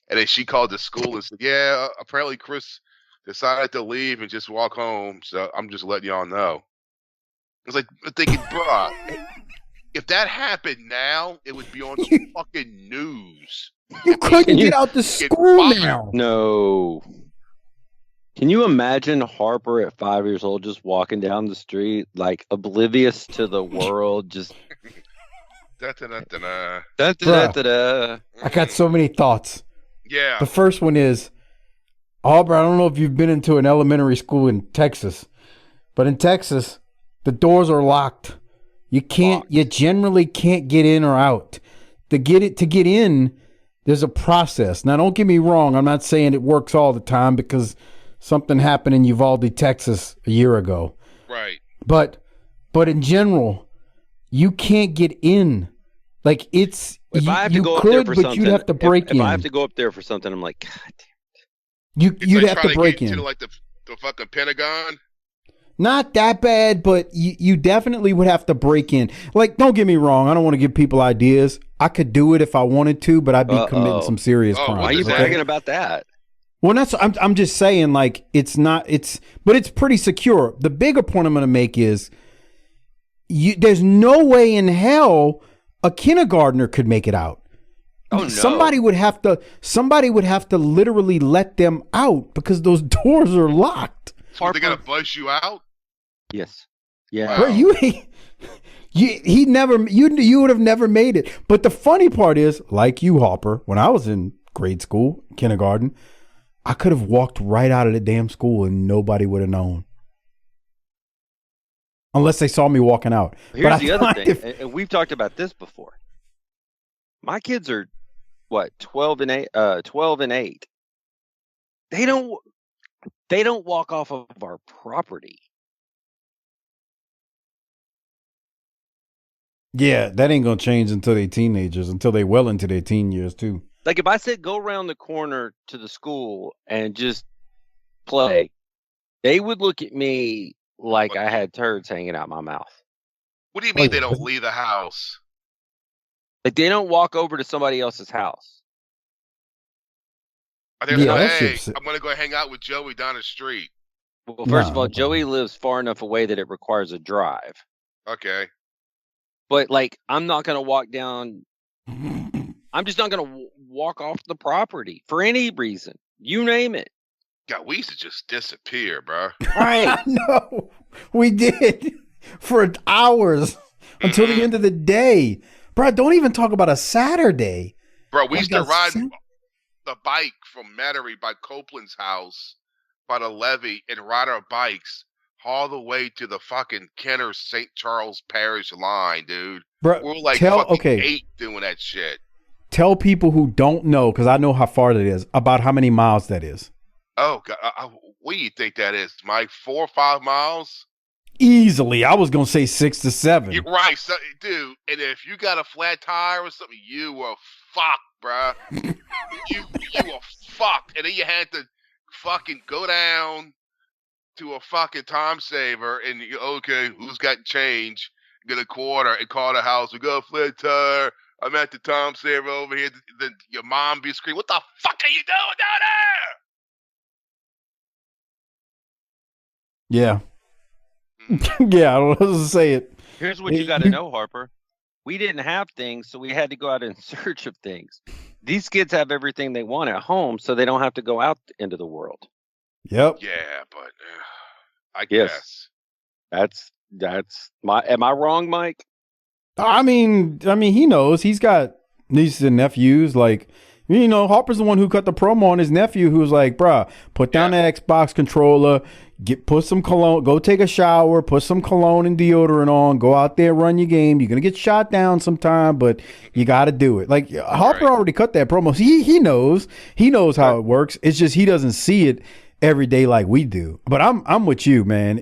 and then she called the school and said, "Yeah, apparently Chris decided to leave and just walk home. So I'm just letting y'all know." It's like thinking, bruh, if that happened now, it would be on the fucking news. You couldn't get out the school now. No. Can you imagine Harper at 5 years old just walking down the street, like oblivious to the world, just Da-da-da-da-da. da-da-da-da-da. I got so many thoughts. Yeah. The first one is, Aubrey, I don't know if you've been into an elementary school in Texas, but in Texas, the doors are locked. You generally can't get in or out. To get in, there's a process. Now, don't get me wrong. I'm not saying it works all the time because something happened in Uvalde, Texas a year ago. Right. But in general, you can't get in. Like it's If I have to you go up could, there for but something, you'd have to break in. If I have to go up there for something, I'm like, God damn. You'd It's like have trying to break get in. into like the fucking Pentagon. not that bad, but you definitely would have to break in. Like, don't get me wrong. I don't want to give people ideas. I could do it if I wanted to, but I'd be committing some serious crimes. Why are you bragging about that? Well, I'm just saying, like, but it's pretty secure. The bigger point I'm going to make is there's no way in hell a kindergartner could make it out. Oh, no. Somebody would have to literally let them out because those doors are locked. So they're gonna buzz you out? Yes. Yeah. Wow. Bro, you would have never made it. But the funny part is, like you, Harper, when I was in grade school, kindergarten, I could have walked right out of the damn school and nobody would have known. Unless they saw me walking out. Here's the other thing, and we've talked about this before. My kids are, 12 and 8. They don't walk off of our property. Yeah, that ain't gonna change until they teenagers, until they well into their teen years too. Like if I said go around the corner to the school and just play, they would look at me like I had turds hanging out my mouth. What do you mean they don't leave the house? Like they don't walk over to somebody else's house. Are they like, hey, I'm gonna go hang out with Joey down the street? Well, first of all, Joey lives far enough away that it requires a drive. Okay. But like, I'm not gonna walk down. I'm just not gonna walk off the property for any reason. You name it. God, we used to just disappear, bro. Right? No, we did for hours until the end of the day, bro. Don't even talk about a Saturday, bro. We used to ride the bike from Metairie by Copeland's house by the levee and ride our bikes all the way to the fucking Kenner St. Charles Parish line, dude. Bro, we're like fucking 8 doing that shit. Tell people who don't know, because I know how far that is, about how many miles that is. Oh, God. What do you think that is, Mike? 4 or 5 miles? Easily. I was going to say 6 to 7. You're right, dude. And if you got a flat tire or something, you were fucked, bruh. you were fucked. And then you had to fucking go down to a fucking time saver and you okay, who's got change? Get a quarter and call the house. We got a flat tire. I'm at the time saver over here. Then your mom be screaming, "What the fuck are you doing down there?" Yeah. Yeah, I don't know how to say it. Here's what you got to know, Harper. We didn't have things, so we had to go out in search of things. These kids have everything they want at home, so they don't have to go out into the world. Yep. Yeah, but I guess that's my. Am I wrong, Mike? I mean, he knows. He's got nieces and nephews. Like, Harper's the one who cut the promo on his nephew, who was like, "Bruh, put down the Xbox controller, put some cologne, go take a shower, put some cologne and deodorant on, go out there, run your game. You're gonna get shot down sometime, but you got to do it." Like Harper already cut that promo. He knows how it works. It's just he doesn't see it every day like we do. But I'm with you, man.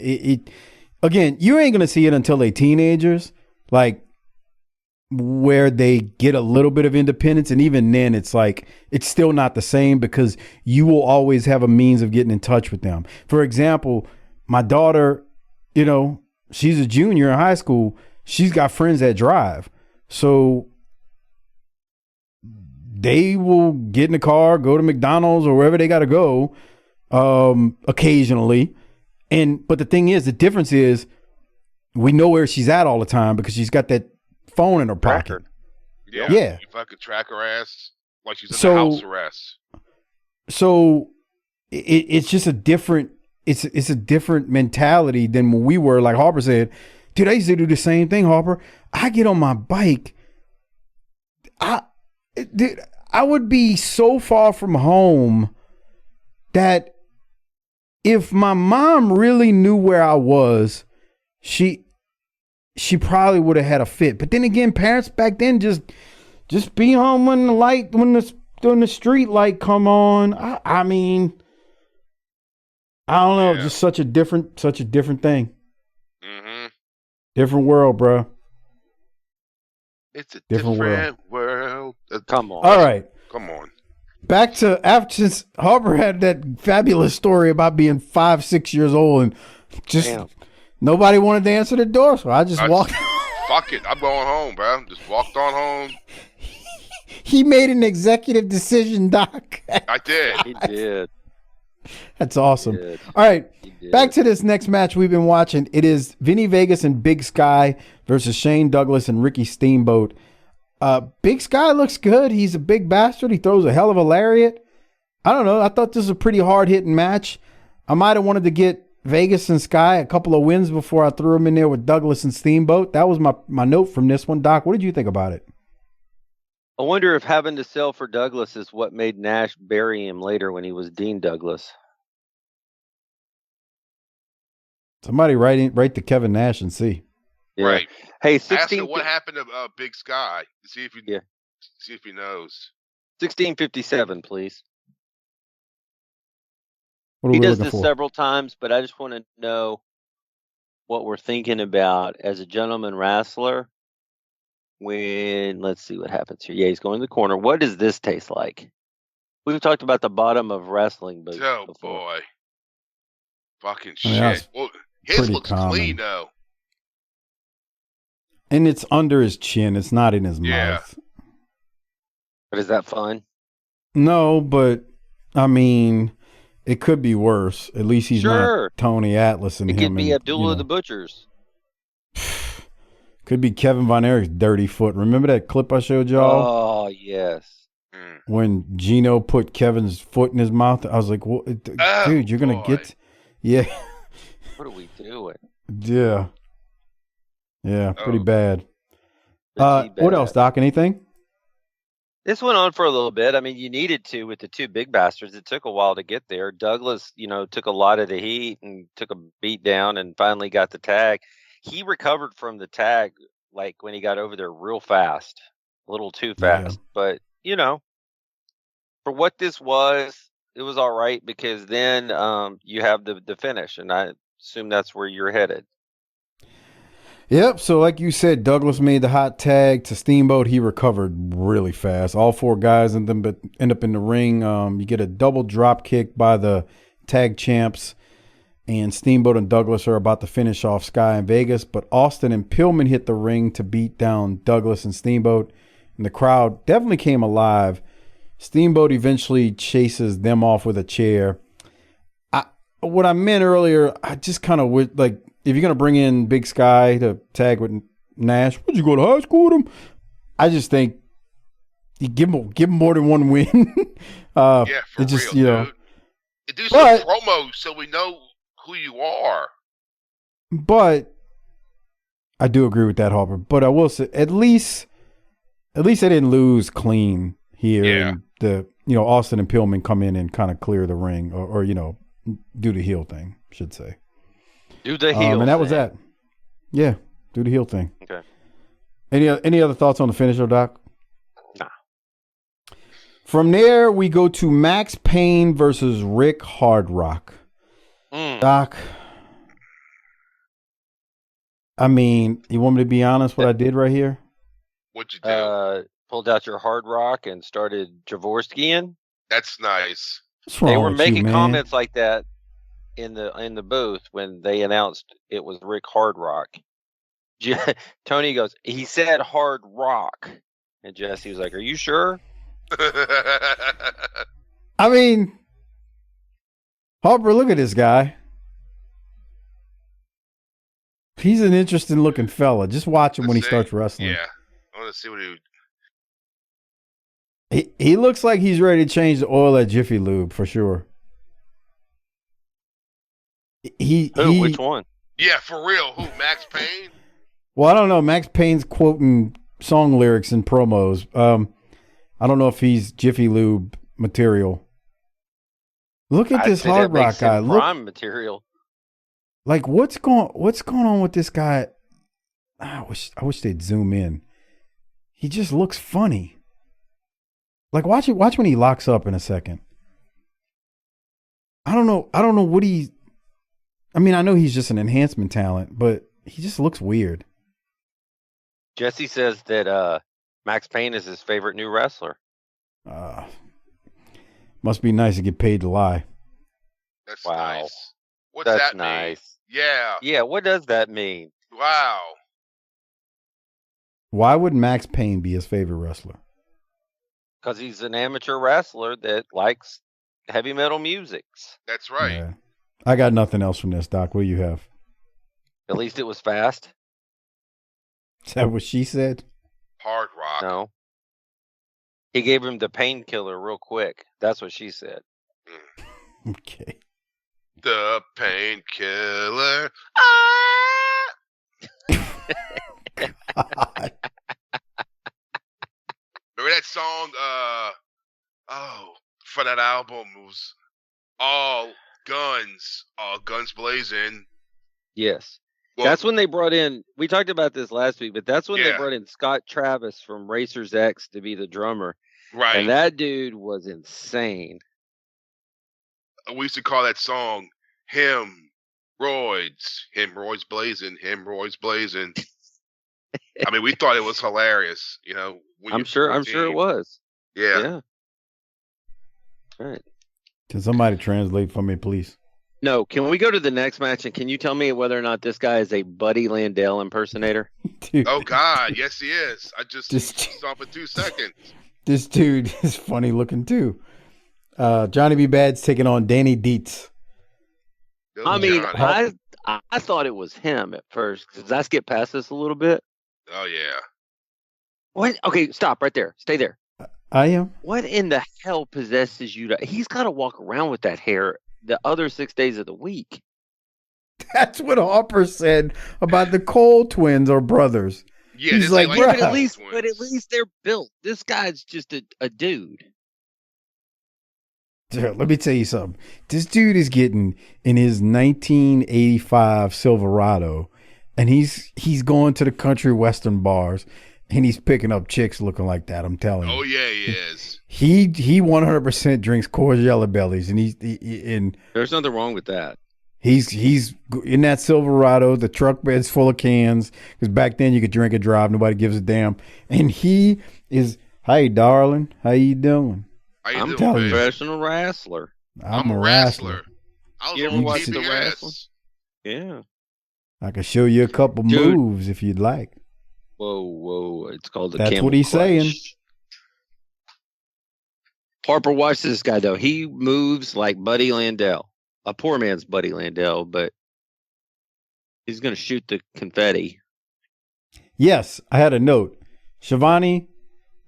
Again, you ain't gonna see it until they teenagers, like where they get a little bit of independence, and even then it's like it's still not the same because you will always have a means of getting in touch with them. For example, my daughter, she's a junior in high school. She's got friends that drive, so they will get in the car, go to McDonald's or wherever they got to go occasionally. But the thing is, the difference is we know where she's at all the time because she's got that phone in her pocket. Yeah. You fucking track her ass like she's in house arrest. So it's just a different it's a different mentality than when we were. Like Harper said, dude, I used to do the same thing, Harper. I get on my bike. I would be so far from home that if my mom really knew where I was, she probably would have had a fit. But then again, parents back then just be home when the street light come on. I mean, I don't know, just such a different thing. Mm-hmm. Different world, bro. It's a different world. Come on. All right. Come on. Back to since Harper had that fabulous story about being 5-6 years old and just Nobody wanted to answer the door, so I just walked. Fuck it, I'm going home, bro. Just walked on home. He made an executive decision, Doc. I did. He did. That's awesome. All right, back to this next match we've been watching. It is Vinny Vegas and Big Sky versus Shane Douglas and Ricky Steamboat. Big Sky looks good. He's a big bastard. He throws a hell of a lariat. I don't know. I thought this was a pretty hard-hitting match. I might have wanted to get Vegas and Sky a couple of wins before I threw him in there with Douglas and Steamboat. That was my note from this one. Doc, what did you think about it? I wonder if having to sell for Douglas is what made Nash bury him later when he was Dean Douglas. Somebody write to Kevin Nash and see. Yeah. Right. Hey, Ask him what happened to Big Sky. See if he knows. 1657, please. What He we does looking this for? several times, but I just want to know what we're thinking about as a gentleman wrestler. When, let's see what happens here. Yeah, he's going to the corner. What does this taste like? We've talked about the bottom of wrestling, but Oh, before. boy. Fucking I mean, that's shit. Well, his pretty looks common. clean, though. And it's under his chin. It's not in his Yeah. mouth. But is that fun? No, but I mean, it could be worse. At least he's Sure. not Tony Atlas and It him. could be and, Abdullah the Butchers. Could be Kevin Von Erich's dirty foot. Remember that clip I showed y'all Oh, yes. when Gino put Kevin's foot in his mouth? I was like, well, dude, you're gonna boy. get, yeah, What are we doing? yeah, pretty Oh. bad. Pretty What bad. else, Doc? Anything? This went on for a little bit. I mean, you needed to with the two big bastards. It took a while to get there. Douglas, took a lot of the heat and took a beat down and finally got the tag. He recovered from the tag like when he got over there real fast, a little too fast. But, for what this was, it was all right because then you have the finish, and I assume that's where you're headed. Yep. So, like you said, Douglas made the hot tag to Steamboat. He recovered really fast. All four guys end up in the ring. You get a double drop kick by the tag champs, and Steamboat and Douglas are about to finish off Sky and Vegas. But Austin and Pillman hit the ring to beat down Douglas and Steamboat, and the crowd definitely came alive. Steamboat eventually chases them off with a chair. What I meant earlier, I just kind of would like. If you're going to bring in Big Sky to tag with Nash, would you go to high school with him? I just think you give him more than one win. Yeah, for it just, real, dude. Do some promos so we know who you are. But I do agree with that, Harper. But I will say, at least they didn't lose clean here. Yeah. And Austin and Pillman come in and kind of clear the ring or do the heel thing, I should say. Do the heel and that thing. was that. Yeah, do the heel thing. Okay. Any other thoughts on the finisher, Doc? Nah. From there, we go to Max Payne versus Rick Hardrock. Doc, I mean, you want me to be honest what I did right here? What'd you do? Pulled out your hard rock and started Jaworskiing. That's nice. What's wrong They were with making you, man? comments like that in the booth when they announced it was Rick Hardrock. Tony goes, he said hard rock. And Jesse was like, are you sure? I mean, Harper, look at this guy. He's an interesting looking fella. Just watch him when he starts wrestling. Yeah. I want to see what he would. He looks like he's ready to change the oil at Jiffy Lube for sure. Which one? Yeah, for real. Who? Max Payne? Well, I don't know. Max Payne's quoting song lyrics in promos. I don't know if he's Jiffy Lube material. Look at this Hard Rock guy. Look, prime material. like what's going on with this guy? I wish they'd zoom in. He just looks funny. Like watch when he locks up in a second. I don't know what he. I mean, I know he's just an enhancement talent, but he just looks weird. Jesse says that Max Payne is his favorite new wrestler. Must be nice to get paid to lie. That's Wow. nice. What's That's that mean? nice. Yeah. Yeah, what does that mean? Wow. Why would Max Payne be his favorite wrestler? Because he's an amateur wrestler that likes heavy metal musics. That's right. Yeah. I got nothing else from this, Doc. What do you have? At least it was fast. Is that what she said? Hard rock. No. He gave him the painkiller real quick. That's what she said. Okay. The painkiller. God. Remember that song? For that album was all guns blazing. Yes. Well, That's when they brought in, we talked about this last week, but that's when they Yeah. brought in Scott Travis from Racers X to be the drummer. right. And that dude was insane. We used to call that song Hemorrhoids blazing, hemorrhoids blazing. I mean, we thought it was hilarious, you know. When I'm you're sure 14. it was. Yeah. Yeah. All right. Can somebody translate for me, please? No, can we go to the next match and can you tell me whether or not this guy is a Buddy Landell impersonator? Dude, Oh God, yes he is. I just Just- saw for 2 seconds. this dude is funny looking too. Johnny B. Bad's taking on Danny Dietz. Little I mean, Johnny. I thought it was him at first. Let's get past this a little bit. Oh yeah. What? Okay, stop right there. Stay there. I am. What in the hell possesses you to? He's got to walk around with that hair the other 6 days of the week. That's what Harper said about the Cole twins or brothers. Yeah, He's this like, ain't bruh. But the at least, twins. they're built. This guy's just a dude. Dude, let me tell you something. This dude is getting in his 1985 Silverado, and he's going to the country western bars, and he's picking up chicks looking like that. I'm telling you. Oh yeah, he is. He 100% drinks Coors Yellow Bellies, and There's nothing wrong with that. he's in that Silverado. The truck bed's full of cans because back then you could drink and drive, nobody gives a damn. And he is, hey darling, how you doing? How you I'm doing, a telling you. babe? professional wrestler. I'm a wrestler. I was You ever on watch the TBS. wrestling? Yeah. I can show you a couple Dude. moves if you'd like. Whoa. It's called the That's camel what he's clutch. saying. Harper, watch this guy, though. He moves like Buddy Landell. A poor man's Buddy Landell, but he's going to shoot the confetti. Yes, I had a note. Shivani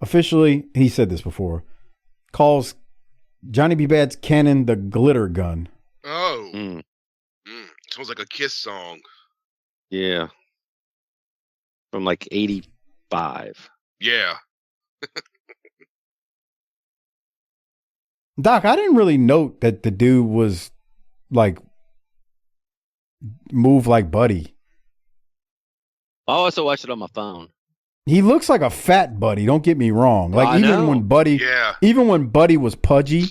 officially, he said this before, calls Johnny B. Bad's cannon the glitter gun. Oh, Mm, sounds like a Kiss song. yeah. From like 85. Yeah. Doc, I didn't really note that the dude was like move like Buddy. I also watched it on my phone. He looks like a fat Buddy. Don't get me wrong. Like I even know. when Buddy, Yeah. even when Buddy was pudgy.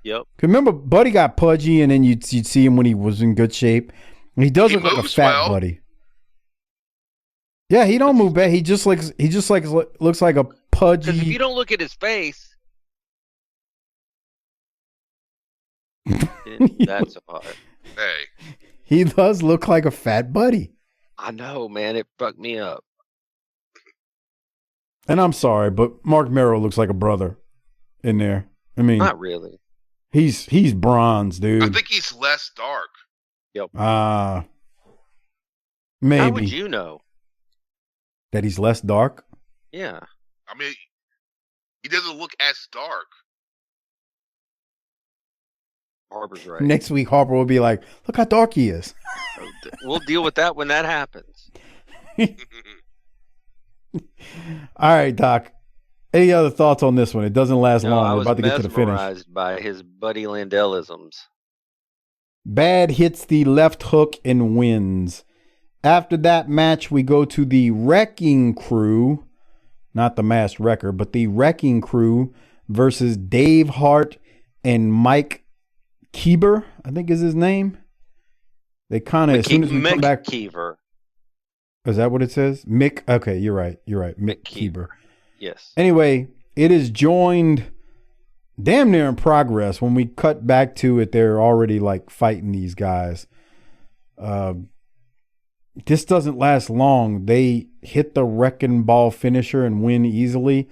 Yep. 'Cause remember, Buddy got pudgy, and then you'd see him when he was in good shape. He does He look like a moves fat well. Buddy. Yeah, he don't move bad. He just looks like a pudgy. Because if you don't look at his face, that's hard. Hey. He does look like a fat Buddy. I know, man. It fucked me up. And I'm sorry, but Mark Merrow looks like a brother in there. I mean, Not really. he's bronze, dude. I think he's less dark. Maybe How would you know? that he's less dark. Yeah. I mean, he doesn't look as dark. Harper's right. Next week, Harper will be like, "Look how dark he is." We'll deal with that when that happens. All right, Doc. Any other thoughts on this one? It doesn't last No, long. I We're was about to get to the finish. mesmerized by his Buddy Landellisms. Bad hits the left hook and wins. After that match, we go to the Wrecking Crew, not the Masked Wrecker, but the Wrecking Crew versus Dave Hart and Mike Keeber, I think is his name. They kind of, as soon as we come back. Keever. Is that what it says? Mick? Okay, you're right. Mick Keeber. Yes. Anyway, it is joined damn near in progress. When we cut back to it, they're already like fighting these guys. This doesn't last long. They hit the wrecking ball finisher and win easily.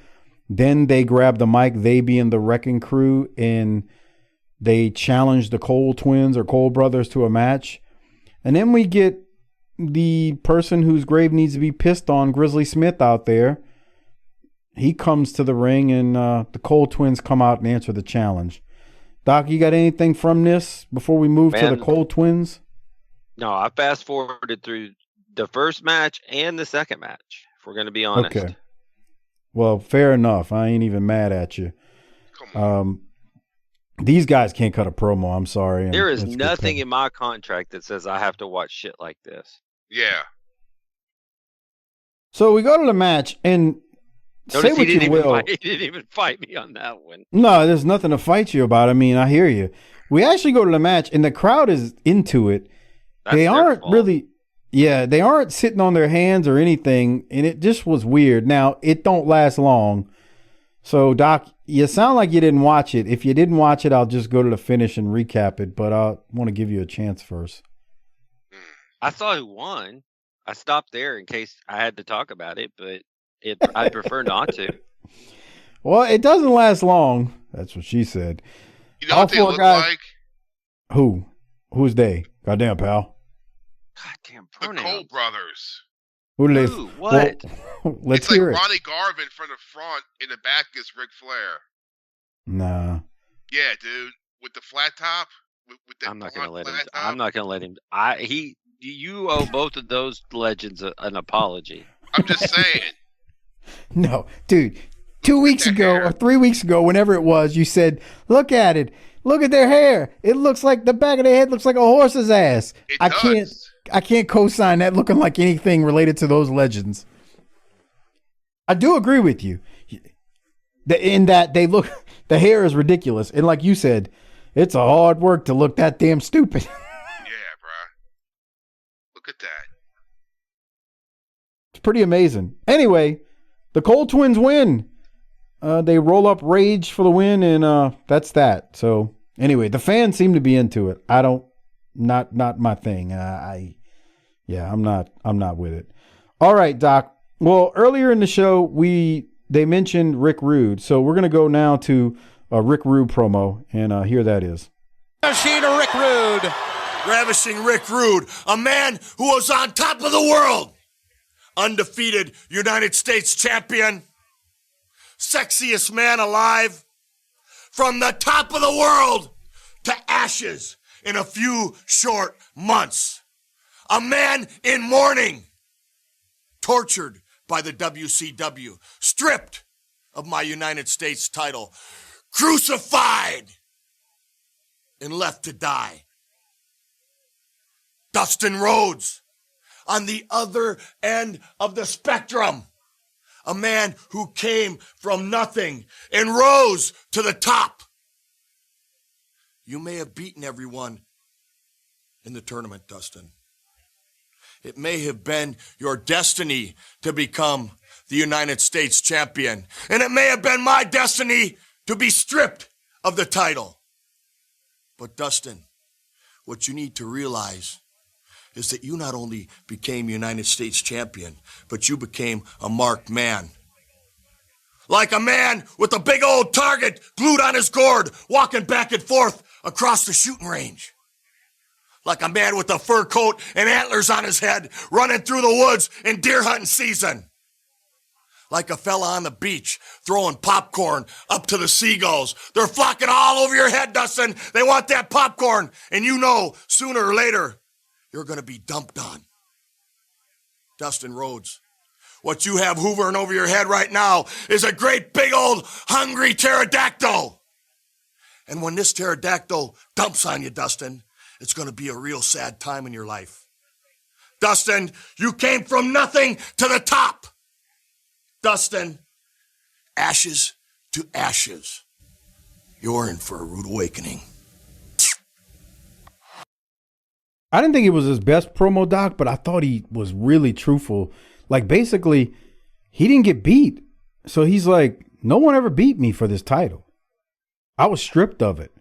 Then they grab the mic, they being the wrecking crew, and they challenge the Cole twins or Cole brothers to a match. And then we get the person whose grave needs to be pissed on, Grizzly Smith, out there. He comes to the ring, and the Cole twins come out and answer the challenge. Doc, you got anything from this before we move to the Cole twins? No, I fast forwarded through the first match and the second match, if we're going to be honest. Okay. Well, fair enough. I ain't even mad at you. These guys can't cut a promo. I'm sorry. There is nothing in my contract that says I have to watch shit like this. Yeah. So we go to the match, and Notice say what you will. He didn't even fight me on that one. No, there's nothing to fight you about. I mean, I hear you. We actually go to the match, and the crowd is into it. They aren't really, they aren't sitting on their hands or anything, and it just was weird. Now, it don't last long. So, Doc, you sound like you didn't watch it. If you didn't watch it, I'll just go to the finish and recap it, but I want to give you a chance first. I saw who won. I stopped there in case I had to talk about it, but I prefer not to. Well, it doesn't last long. That's what she said. You know what they look like? Who? Who's they? Goddamn, pal. Goddamn pronouns. The Cole brothers. Who do they? What? Well, let's it's hear like it. Ronnie Garvin from the front, in the back is Ric Flair. Nah. Yeah, dude, with the flat top. With the I'm not gonna let him. I'm not gonna let him. You owe both of those legends an apology. I'm just saying. No, dude. 2 weeks ago or 3 weeks ago, whenever it was, you said, "Look at it. Look at their hair. It looks like the back of their head looks like a horse's ass." I can't co-sign that looking like anything related to those legends. I do agree with you in that they look. The hair is ridiculous, and like you said, it's a hard work to look that damn stupid. Yeah, bro. Look at that. It's pretty amazing. Anyway, the Cole twins win. They roll up Rage for the win, and that's that. So anyway, the fans seem to be into it. I don't, not my thing. I'm not with it. All right, Doc. Well, earlier in the show, they mentioned Rick Rude, so we're gonna go now to a Rick Rude promo, and here that is. Machine Rick Rude. Ravishing Rick Rude, a man who was on top of the world. Undefeated United States champion. Sexiest man alive. From the top of the world to ashes in a few short months. A man in mourning. Tortured by the WCW. Stripped of my United States title. Crucified and left to die. Dustin Rhodes, on the other end of the spectrum. A man who came from nothing and rose to the top. You may have beaten everyone in the tournament, Dustin. It may have been your destiny to become the United States champion. And it may have been my destiny to be stripped of the title. But Dustin, what you need to realize is that you not only became United States champion, but you became a marked man. Like a man with a big old target glued on his gourd, walking back and forth across the shooting range. Like a man with a fur coat and antlers on his head, running through the woods in deer hunting season. Like a fella on the beach, throwing popcorn up to the seagulls. They're flocking all over your head, Dustin. They want that popcorn, and you know, sooner or later, you're going to be dumped on. Dustin Rhodes, what you have hoovering over your head right now is a great big old hungry pterodactyl. And when this pterodactyl dumps on you, Dustin, it's going to be a real sad time in your life. Dustin, you came from nothing to the top. Dustin, ashes to ashes. You're in for a rude awakening. I didn't think it was his best promo, Doc, but I thought he was really truthful. Like, basically, he didn't get beat. So he's like, no one ever beat me for this title. I was stripped of it.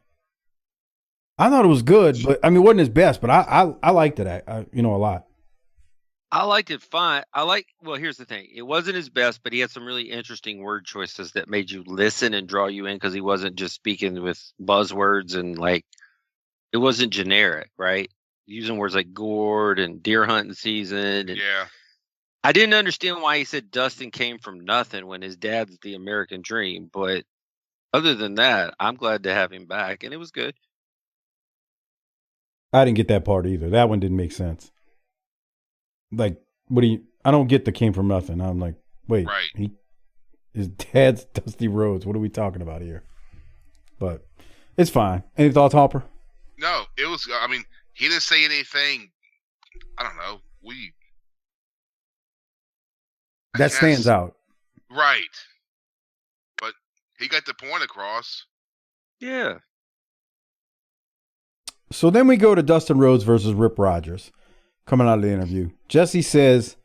I thought it was good, but I mean, it wasn't his best, but I liked it, a lot. I liked it fine. Well, here's the thing. It wasn't his best, but he had some really interesting word choices that made you listen and draw you in because he wasn't just speaking with buzzwords and like, it wasn't generic, right? Using words like gourd and deer hunting season. And Yeah. I didn't understand why he said Dustin came from nothing when his dad's the American dream. But other than that, I'm glad to have him back. And it was good. I didn't get that part either. That one didn't make sense. Like, I don't get the came from nothing. I'm like, wait, right. His dad's Dusty Rhodes. What are we talking about here? But it's fine. Any thoughts, Harper? No, it was, I mean, he didn't say anything, I don't know, that stands out. Right. But he got the point across. Yeah. So then we go to Dustin Rhodes versus Rip Rogers coming out of the interview. Jesse says,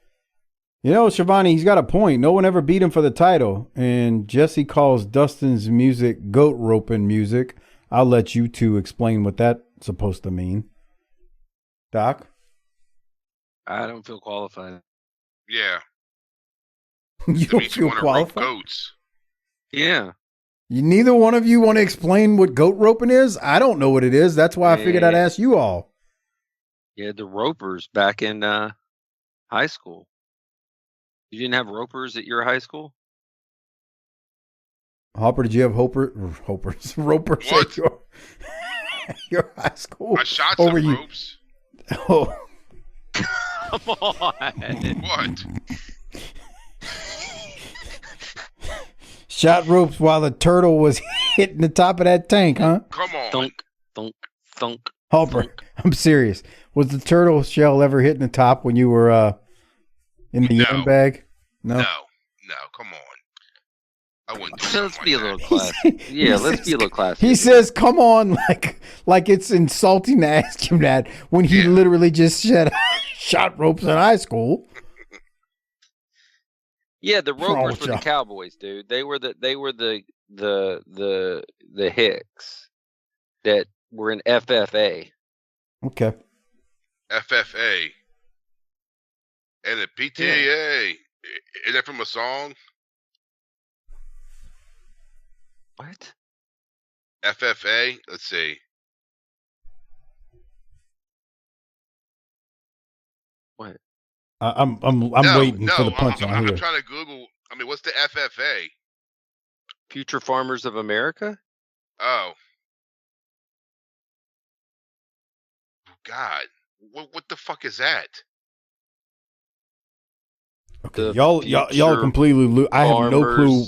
Shivani, he's got a point. No one ever beat him for the title. And Jesse calls Dustin's music goat roping music. I'll let you two explain what that's supposed to mean. Doc? I don't feel qualified. Yeah. You don't feel qualified? Goats. Yeah. Neither one of you want to explain what goat roping is? I don't know what it is. That's why I figured I'd ask you all. Yeah, the ropers back in high school. You didn't have ropers at your high school? Hopper, did you have ropers at your high school? I shot some ropes. Oh. Come on. What? Shot ropes while the turtle was hitting the top of that tank, huh? Come on. Thunk, thunk, thunk. Hopper, thunk. I'm serious. Was the turtle shell ever hitting the top when you were in the yam bag? No, come on. I wouldn't do Let's something be like a little that. classy. Yeah, let's be a little classy. He says, come on, like it's insulting to ask him that when he literally just shot ropes in high school. Yeah, the ropers were the Cowboys, dude. They were the Hicks that were in FFA. Okay. FFA. And the PTA. Is that from a song? What? FFA? Let's see. What? I'm waiting for the punchline here. I'm trying to Google. I mean, what's the FFA? Future Farmers of America? Oh. God. What the fuck is that? Okay, y'all completely I have no clue.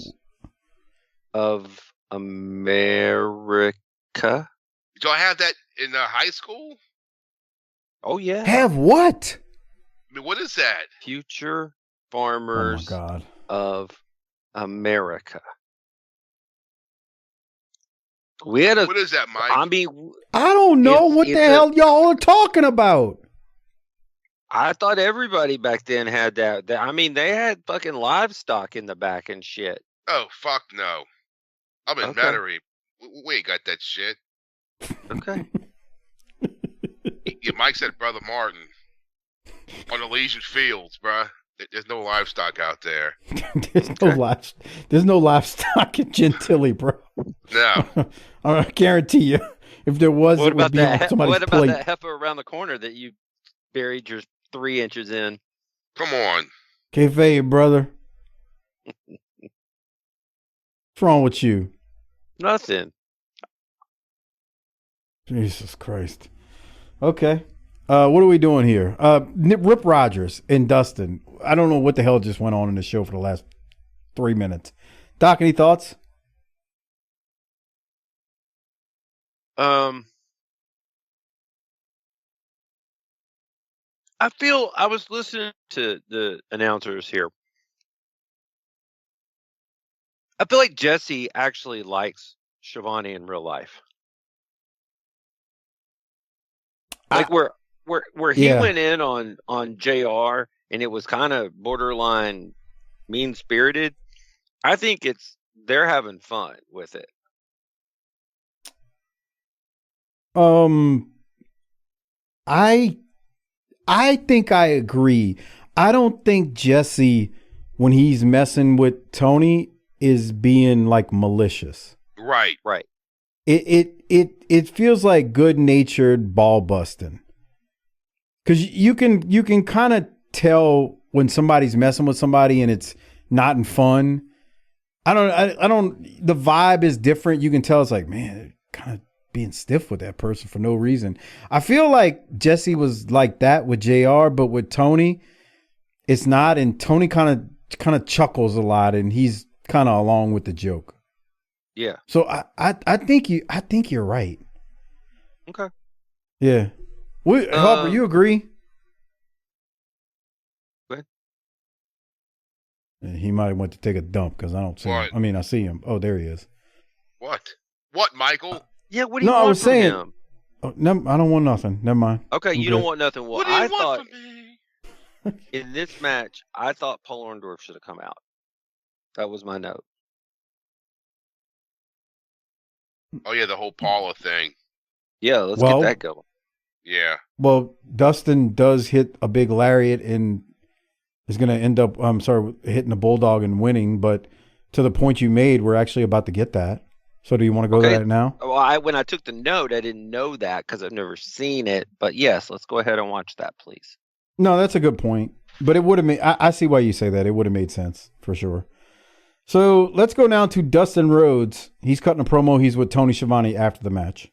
Of America. Do I have that in high school? Oh yeah. Have what? I mean, what is that? Future Farmers of America. We had what is that, Mike? I mean, I don't know what the hell y'all are talking about. I thought everybody back then had that. I mean, they had fucking livestock in the back and shit. Oh, fuck no. I'm in Metairie. We ain't got that shit. Okay. Yeah, Mike said Brother Martin. On Elysian Fields, bruh. There's no livestock out there. There's no livestock in Gentilly, bro. No. I guarantee you. If there was, what it would be on somebody's What about plate. that heifer around the corner that you buried your 3 inches in? Come on. Kayfabe, brother. What's wrong with you? Nothing. Jesus Christ. Okay. What are we doing here? Rip Rogers and Dustin. I don't know what the hell just went on in the show for the last 3 minutes. Doc, any thoughts? I was listening to the announcers here. I feel like Jesse actually likes Shivani in real life. Like where he went in on JR and it was kind of borderline mean spirited. I think they're having fun with it. I think I agree. I don't think Jesse, when he's messing with Tony, is being like malicious. Right. It feels like good-natured ball busting. Because you can kind of tell when somebody's messing with somebody and it's not in fun. I don't. The vibe is different. You can tell it's like, man, kind of being stiff with that person for no reason. I feel like Jesse was like that with JR, but with Tony, it's not. And Tony kind of chuckles a lot, and he's kind of along with the joke. Yeah. So I think you're right. Okay. Yeah. Harper, you agree? Go ahead. He might have went to take a dump because I don't see him. I mean, I see him. Oh, there he is. What, Michael? Yeah, what do you want from him? Oh, no, I don't want nothing. Never mind. Okay, you don't want nothing. Well, What do you want from me? In this match, I thought Paul Orndorff should have come out. That was my note. Oh yeah, the whole Paula thing. Yeah, let's get that going. Yeah. Well, Dustin does hit a big lariat and is going to end up, hitting the Bulldog and winning. But to the point you made, we're actually about to get that. So do you want to go to that now? Well, when I took the note, I didn't know that because I've never seen it. But yes, let's go ahead and watch that, please. No, that's a good point. But it would have made, I see why you say that. It would have made sense for sure. So let's go now to Dustin Rhodes. He's cutting a promo. He's with Tony Schiavone after the match.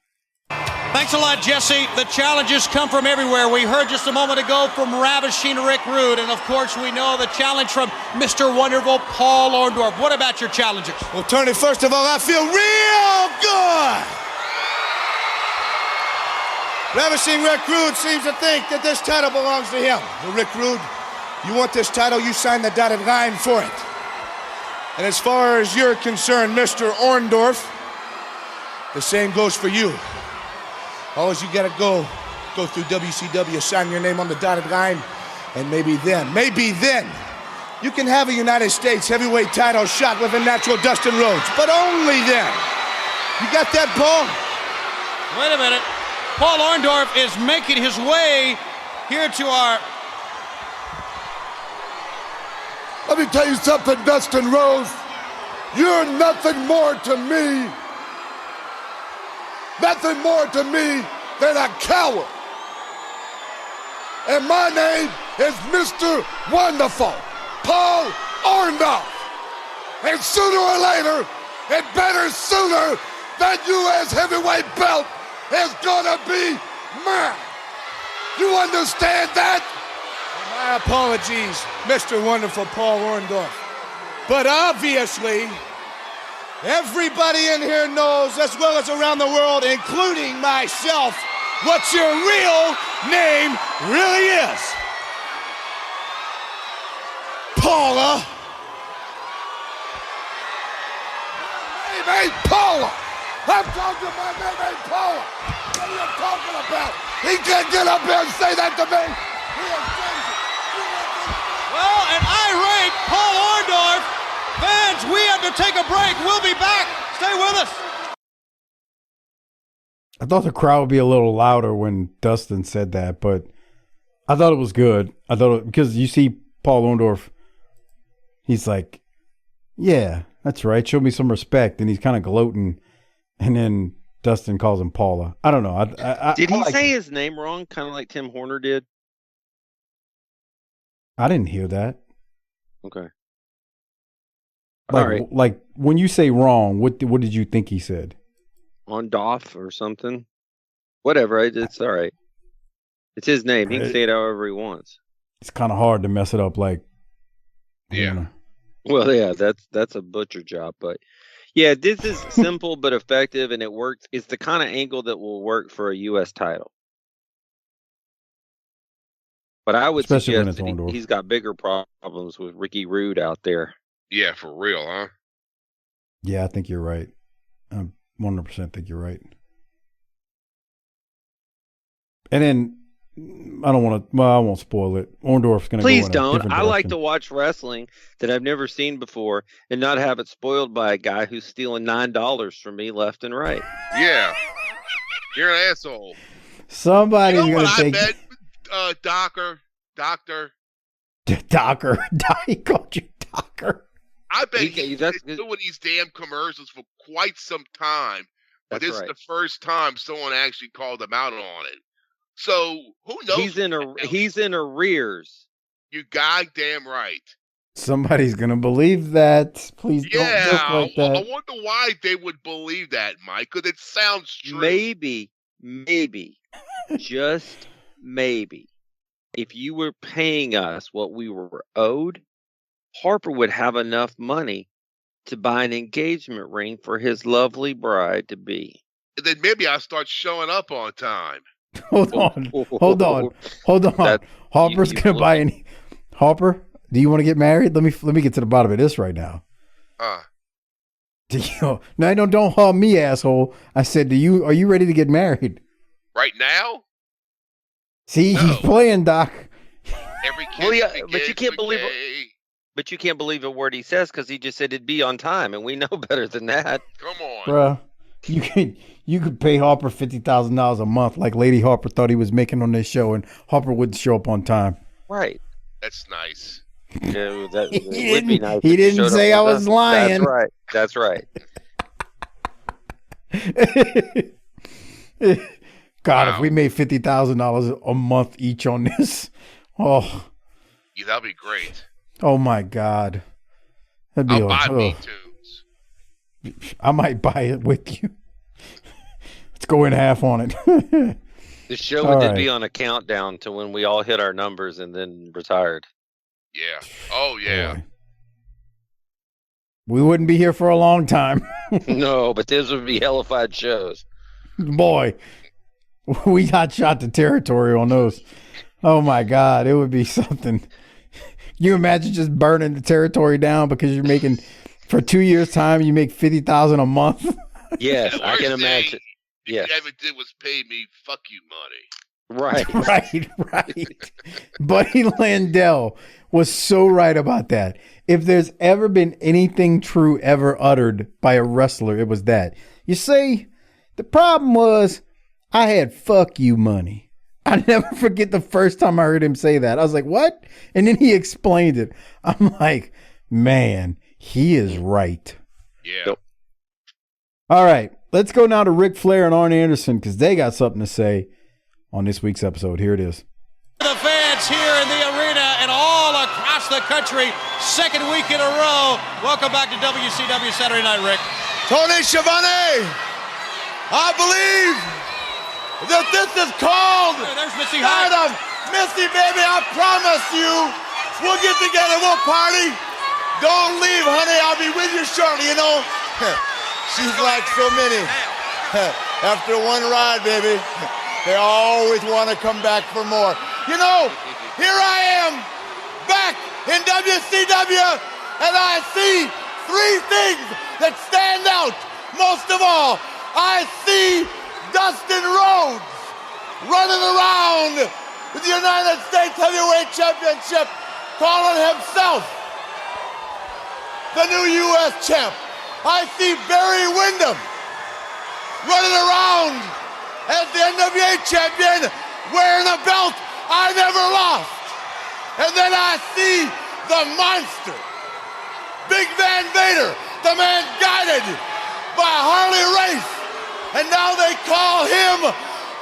Thanks a lot, Jesse. The challenges come from everywhere. We heard just a moment ago from Ravishing Rick Rude. And, of course, we know the challenge from Mr. Wonderful Paul Orndorff. What about your challenges? Well, Tony, first of all, I feel real good. Ravishing Rick Rude seems to think that this title belongs to him. Well, Rick Rude, you want this title, you sign the dotted line for it. And as far as you're concerned, Mr. Orndorff, the same goes for you. Always you gotta go through WCW, sign your name on the dotted line, and maybe then, you can have a United States heavyweight title shot with a natural Dustin Rhodes, but only then. You got that, Paul? Wait a minute. Paul Orndorff is making his way here to our... Let me tell you something, Dustin Rhodes. You're nothing more to me. Nothing more to me than a coward. And my name is Mr. Wonderful, Paul Orndorff. And sooner or later, and better sooner, that U.S. heavyweight belt is gonna be mine. You understand that? My apologies, Mr. Wonderful Paul Orndorff. But obviously, everybody in here knows, as well as around the world, including myself, what your real name really is. Paula. My name ain't Paula. I'm talking my name ain't Paula. What are you talking about? He can't get up here and say that to me. He is crazy. Well, an irate Paul Orndorff. Fans, we have to take a break. We'll be back. Stay with us. I thought the crowd would be a little louder when Dustin said that, but I thought it was good. Because you see Paul Orndorff, he's like, yeah, that's right. Show me some respect. And he's kind of gloating. And then Dustin calls him Paula. I don't know. Did he say his name wrong, kind of like Tim Horner did? I didn't hear that. Okay. Like when you say wrong, what did you think he said? Orndorff or something. Whatever. It's all right. It's his name. He can say it however he wants. It's kind of hard to mess it up. Like, yeah. Well, yeah, that's a butcher job, but yeah, this is simple but effective, and it works. It's the kind of angle that will work for a U.S. title. But I would suggest that he's got bigger problems with Ricky Rude out there. Yeah, for real, huh? Yeah, I think you're right. I 100% think you're right. And then I won't spoil it. Orndorff's going to go in a different direction. I like to watch wrestling that I've never seen before and not have it spoiled by a guy who's stealing $9 from me left and right. Yeah. You're an asshole. Somebody's you know gonna what take. I bet, Doctor. Docker. He called you Docker. I bet he's been doing these damn commercials for quite some time, but this is the first time someone actually called him out on it. So who knows? He's in arrears. You goddamn right. Somebody's gonna believe that. Please don't joke like that. I wonder why they would believe that, Mike, because it sounds true. Maybe, just maybe, if you were paying us what we were owed, Harper would have enough money to buy an engagement ring for his lovely bride to be. And then maybe I'll start showing up on time. Hold on. Harper's gonna buy any. Harper, do you want to get married? Let me get to the bottom of this right now. No, don't haul me, asshole. I said, are you ready to get married? Right now? See, he's playing, Doc. But you can't believe it. But you can't believe a word he says because he just said it'd be on time, and we know better than that. Come on, bro. You could pay Harper $50,000 a month, like Lady Harper thought he was making on this show, and Harper wouldn't show up on time. Right. That's nice. Yeah, that would be nice. He didn't say I was lying. That's right. God, if we made $50,000 a month each on this, yeah, that'd be great. Oh my God, that'd be. I'll buy Me Tunes. I might buy it with you. Let's go in half on it. The show would be on a countdown to when we all hit our numbers and then retired. Yeah. Oh yeah. Boy. We wouldn't be here for a long time. No, but these would be hellified shows. Boy, we got shot to territory on those. Oh my God, it would be something. You imagine just burning the territory down because you're making, for 2 years' time, you make $50,000 a month. Yes, I can imagine. Yes. You ever did was pay me fuck you money. Right. Buddy Landell was so right about that. If there's ever been anything true ever uttered by a wrestler, it was that. You see, the problem was I had fuck you money. I never forget the first time I heard him say that. I was like, what? And then he explained it. I'm like, man, he is right. Yeah. All right, let's go now to Ric Flair and Arn Anderson because they got something to say on this week's episode. Here it is. The fans here in the arena and all across the country, second week in a row. Welcome back to WCW Saturday Night, Rick. Tony Schiavone, I believe that this is called there's Missy Stardom. Missy, baby, I promise you, we'll get together, we'll party. Don't leave, honey, I'll be with you shortly, you know. She's like so many. After one ride, baby, they always want to come back for more. You know, here I am, back in WCW, and I see three things that stand out. Most of all, I see Dustin Rhodes running around with the United States Heavyweight Championship, calling himself the new U.S. champ. I see Barry Windham running around as the NWA champion, wearing a belt I never lost. And then I see the monster, Big Van Vader, the man guided by Harley Race. And now they call him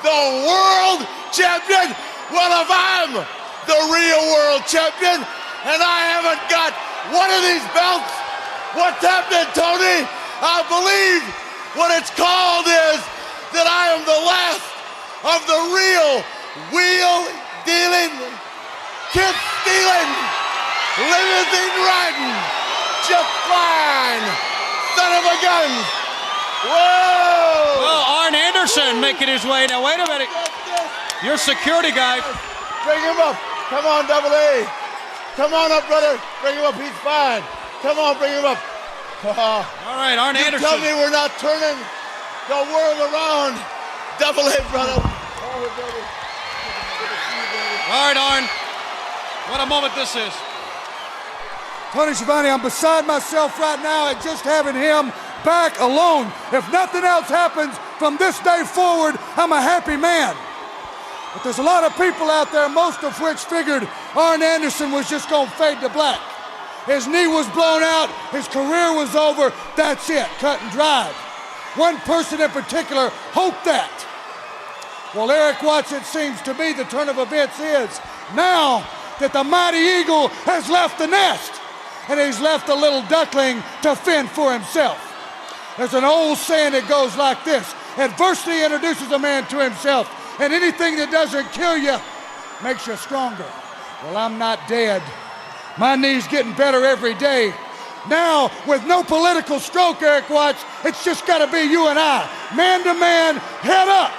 the world champion. Well, if I'm the real world champion and I haven't got one of these belts, what's happening, Tony? I believe what it's called is that I am the last of the real wheel-dealing, kiss-stealing, limousine-riding, just fine son of a gun. Whoa! Well, Arn Anderson making his way. Now, wait a minute. You're security guy. Bring him up. Come on, Double A. Come on up, brother. Bring him up. He's fine. Come on, bring him up. All right, Arn Anderson. Tell me we're not turning the world around. Double A, brother. All right, Arn. What a moment this is. Tony Schiavone, I'm beside myself right now at just having him back alone. If nothing else happens, From this day forward, I'm a happy man. But there's a lot of people out there, most of which figured Arn Anderson was just going to fade to black. His knee was blown out, his career was over, that's it, cut and dried. One person in particular hoped that. Well, Erik Watts, it seems to me the turn of events is now that the mighty eagle has left the nest and he's left a little duckling to fend for himself. There's an old saying that goes like this: adversity introduces a man to himself, and anything that doesn't kill you makes you stronger. Well, I'm not dead. My knee's getting better every day. Now, with no political stroke, Erik Watts, it's just got to be you and I, man to man, head up.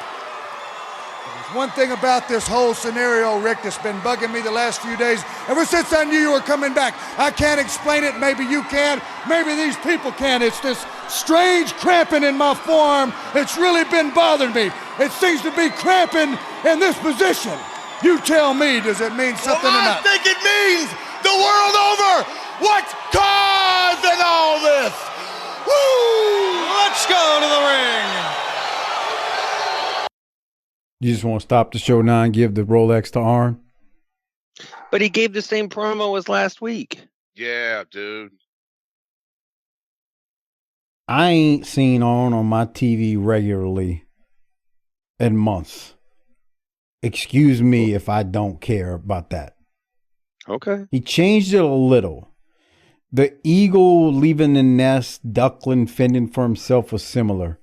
There's one thing about this whole scenario, Rick, that's been bugging me the last few days, ever since I knew you were coming back. I can't explain it. Maybe you can. Maybe these people can. It's this strange cramping in my forearm. It's really been bothering me. It seems to be cramping in this position. You tell me, does it mean something or not? I think it means the world over. What's causing all this? Woo! Let's go to the ring. You just want to stop the show now and give the Rolex to Arn? But he gave the same promo as last week. Yeah, dude. I ain't seen Arn on my TV regularly in months. Excuse me if I don't care about that. Okay. He changed it a little. The eagle leaving the nest, duckling, fending for himself was similar.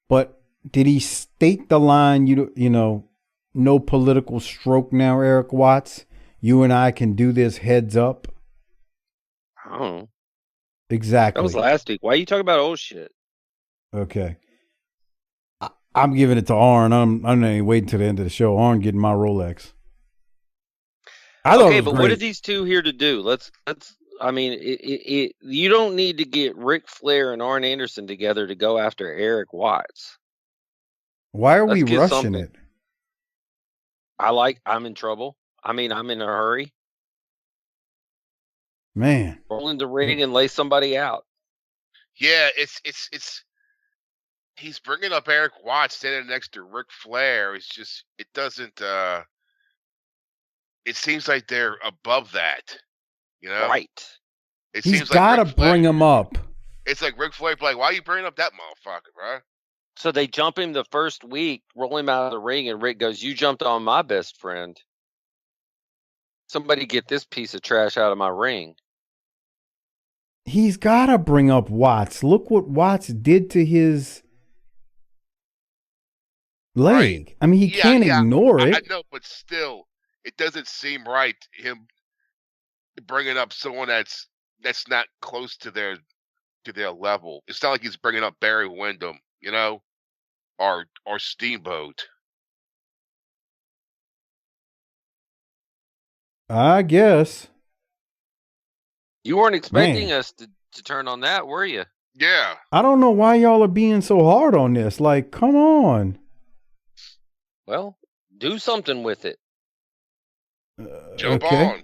But did he state the line, you know, no political stroke now, Erik Watts? You and I can do this heads up? I don't know. Exactly. That was last week. Why are you talking about old shit? Okay. I'm giving it to Arn. I'm not even waiting to the end of the show. Arn getting my Rolex. Okay, but great. What are these two here to do? Let's. I mean, you don't need to get Ric Flair and Arn Anderson together to go after Erik Watts. Why are we rushing it? I'm in trouble. I mean, I'm in a hurry. Man. Roll in the ring and lay somebody out. Yeah, it's he's bringing up Erik Watts standing next to Ric Flair. It's just, it doesn't, it seems like they're above that, you know? Right. He's got to bring him up. It's like Ric Flair, like, why are you bringing up that motherfucker, bro? So they jump him the first week, roll him out of the ring, and Rick goes, "You jumped on my best friend. Somebody get this piece of trash out of my ring." He's got to bring up Watts. Look what Watts did to his leg. Right. I mean, he can't ignore it. I know, but still, it doesn't seem right, him bringing up someone that's not close to their level. It's not like he's bringing up Barry Windham, you know, or Steamboat. I guess. You weren't expecting us to turn on that, were you? Yeah. I don't know why y'all are being so hard on this. Like, come on. Well, do something with it. Jump on.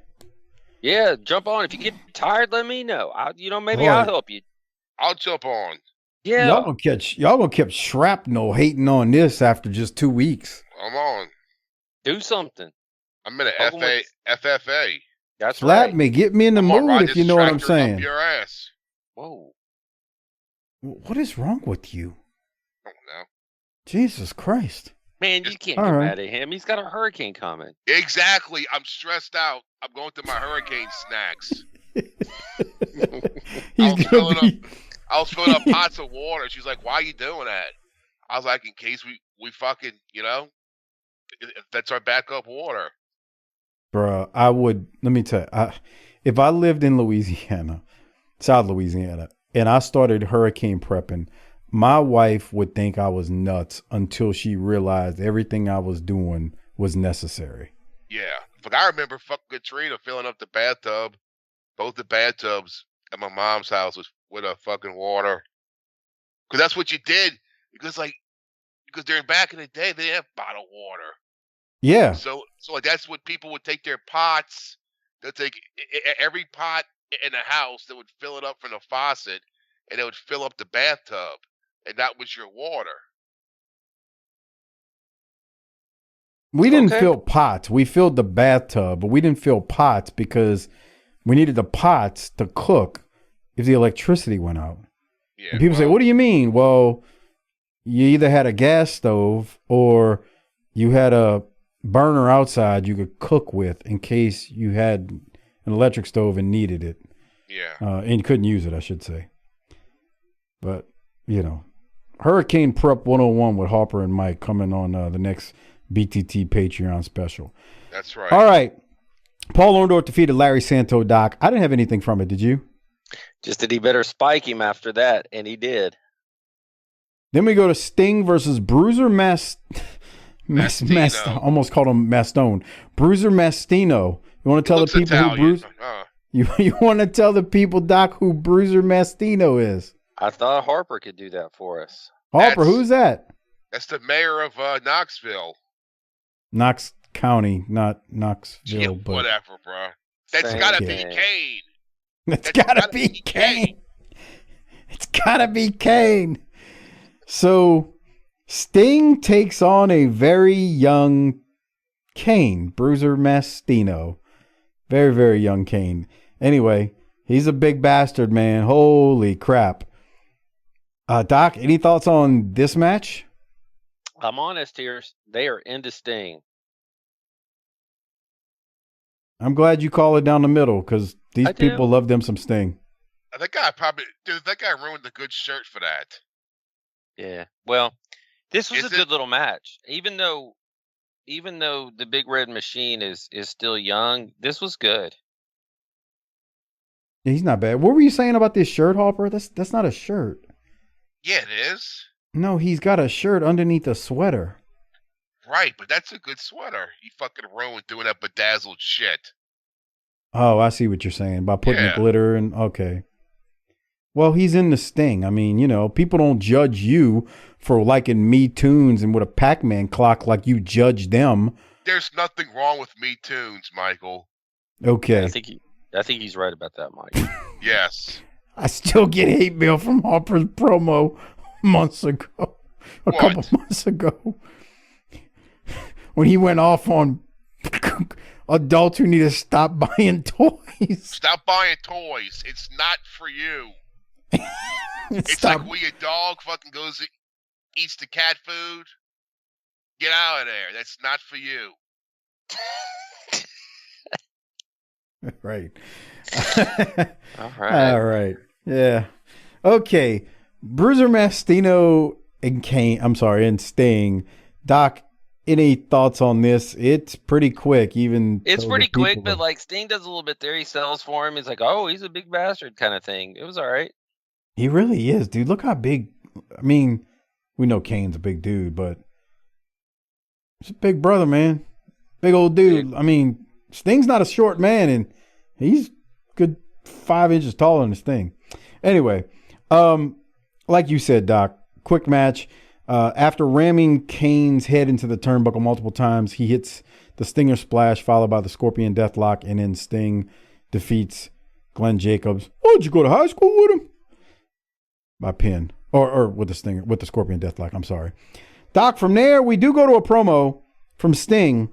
Yeah, jump on. If you get tired, let me know. Maybe I'll help you. I'll jump on. Yeah. Y'all gonna catch shrapnel hating on this after just 2 weeks. I'm on. Do something. I'm in an FFA. That's Slap right. me, get me in the mood if you know what I'm saying. Up your ass. Whoa. What is wrong with you? I don't know. Jesus Christ. Man, you can't get mad at him. He's got a hurricane coming. Exactly. I'm stressed out. I'm going through my hurricane snacks. I was filling up pots of water. She's like, "Why are you doing that?" I was like, "In case we fucking, you know, that's our backup water." Bruh, let me tell you, if I lived in Louisiana, South Louisiana, and I started hurricane prepping, my wife would think I was nuts until she realized everything I was doing was necessary. Yeah. But I remember fucking Katrina filling up the bathtub, both the bathtubs at my mom's house with a fucking water. Because that's what you did. Because during back in the day, they didn't have bottled water. Yeah. So like that's what people would take their pots. They'll take every pot in the house. They would fill it up from the faucet, and they would fill up the bathtub, and that was your water. We didn't fill pots. We filled the bathtub, but we didn't fill pots because we needed the pots to cook if the electricity went out. Yeah, and people say, what do you mean? Well, you either had a gas stove or you had a burner outside you could cook with in case you had an electric stove and needed it. Yeah. And couldn't use it, I should say. But, Hurricane Prep 101 with Harper and Mike coming on the next BTT Patreon special. That's right. All right. Paul Orndorff defeated Larry Santo, Doc. I didn't have anything from it. Did you? Just that he better spike him after that, and he did. Then we go to Sting versus Bruiser almost called him Mastone. Bruiser Mastino. You want to tell the people Italian. who Bruiser? You want to tell the people, Doc, who Bruiser Mastino is? I thought Harper could do that for us. Harper, who's that? That's the mayor of Knoxville. Knox County, not Knoxville. Yeah, but whatever, bro. That's gotta be Kane. That's gotta be Kane. It's gotta be Kane. So Sting takes on a very young Kane, Bruiser Mastino. Very, very young Kane. Anyway, he's a big bastard, man. Holy crap. Doc, any thoughts on this match? I'm honest here. They are into Sting. I'm glad you call it down the middle because these people love them some Sting. That guy ruined the good shirt for that. Yeah. Well, this was a good little match. Even though the Big Red Machine is still young, this was good. Yeah, he's not bad. What were you saying about this shirt, Harper? That's not a shirt. Yeah, it is. No, he's got a shirt underneath a sweater. Right, but that's a good sweater. You fucking ruined doing that bedazzled shit. Oh, I see what you're saying. By putting the glitter and okay. Well, he's in the Sting. I mean, people don't judge you for liking Me Tunes and with a Pac-Man clock like you judge them. There's nothing wrong with Me Tunes, Michael. Okay. I think he's right about that, Mike. Yes. I still get hate mail from Harper's promo months ago. A couple months ago. When he went off on adults who need to stop buying toys. Stop buying toys. It's not for you. It's like when your dog fucking goes eats the cat food. Get out of there. That's not for you. Right. All right. Yeah. Okay. Bruiser Mastino and Sting. Doc, any thoughts on this? It's pretty quick, It's pretty quick, but like Sting does a little bit there. He sells for him. He's like, oh, he's a big bastard kind of thing. It was all right. He really is, dude. Look how big. I mean, we know Kane's a big dude, but it's a big brother, man. Big old dude. I mean, Sting's not a short man, and he's good 5 inches taller than this thing. Anyway, like you said, Doc, quick match. After ramming Kane's head into the turnbuckle multiple times, he hits the Stinger Splash, followed by the Scorpion Deathlock, and then Sting defeats Glenn Jacobs. Oh, did you go to high school with him? By pin. Or with the Scorpion Deathlock, I'm sorry. Doc, from there, we do go to a promo from Sting.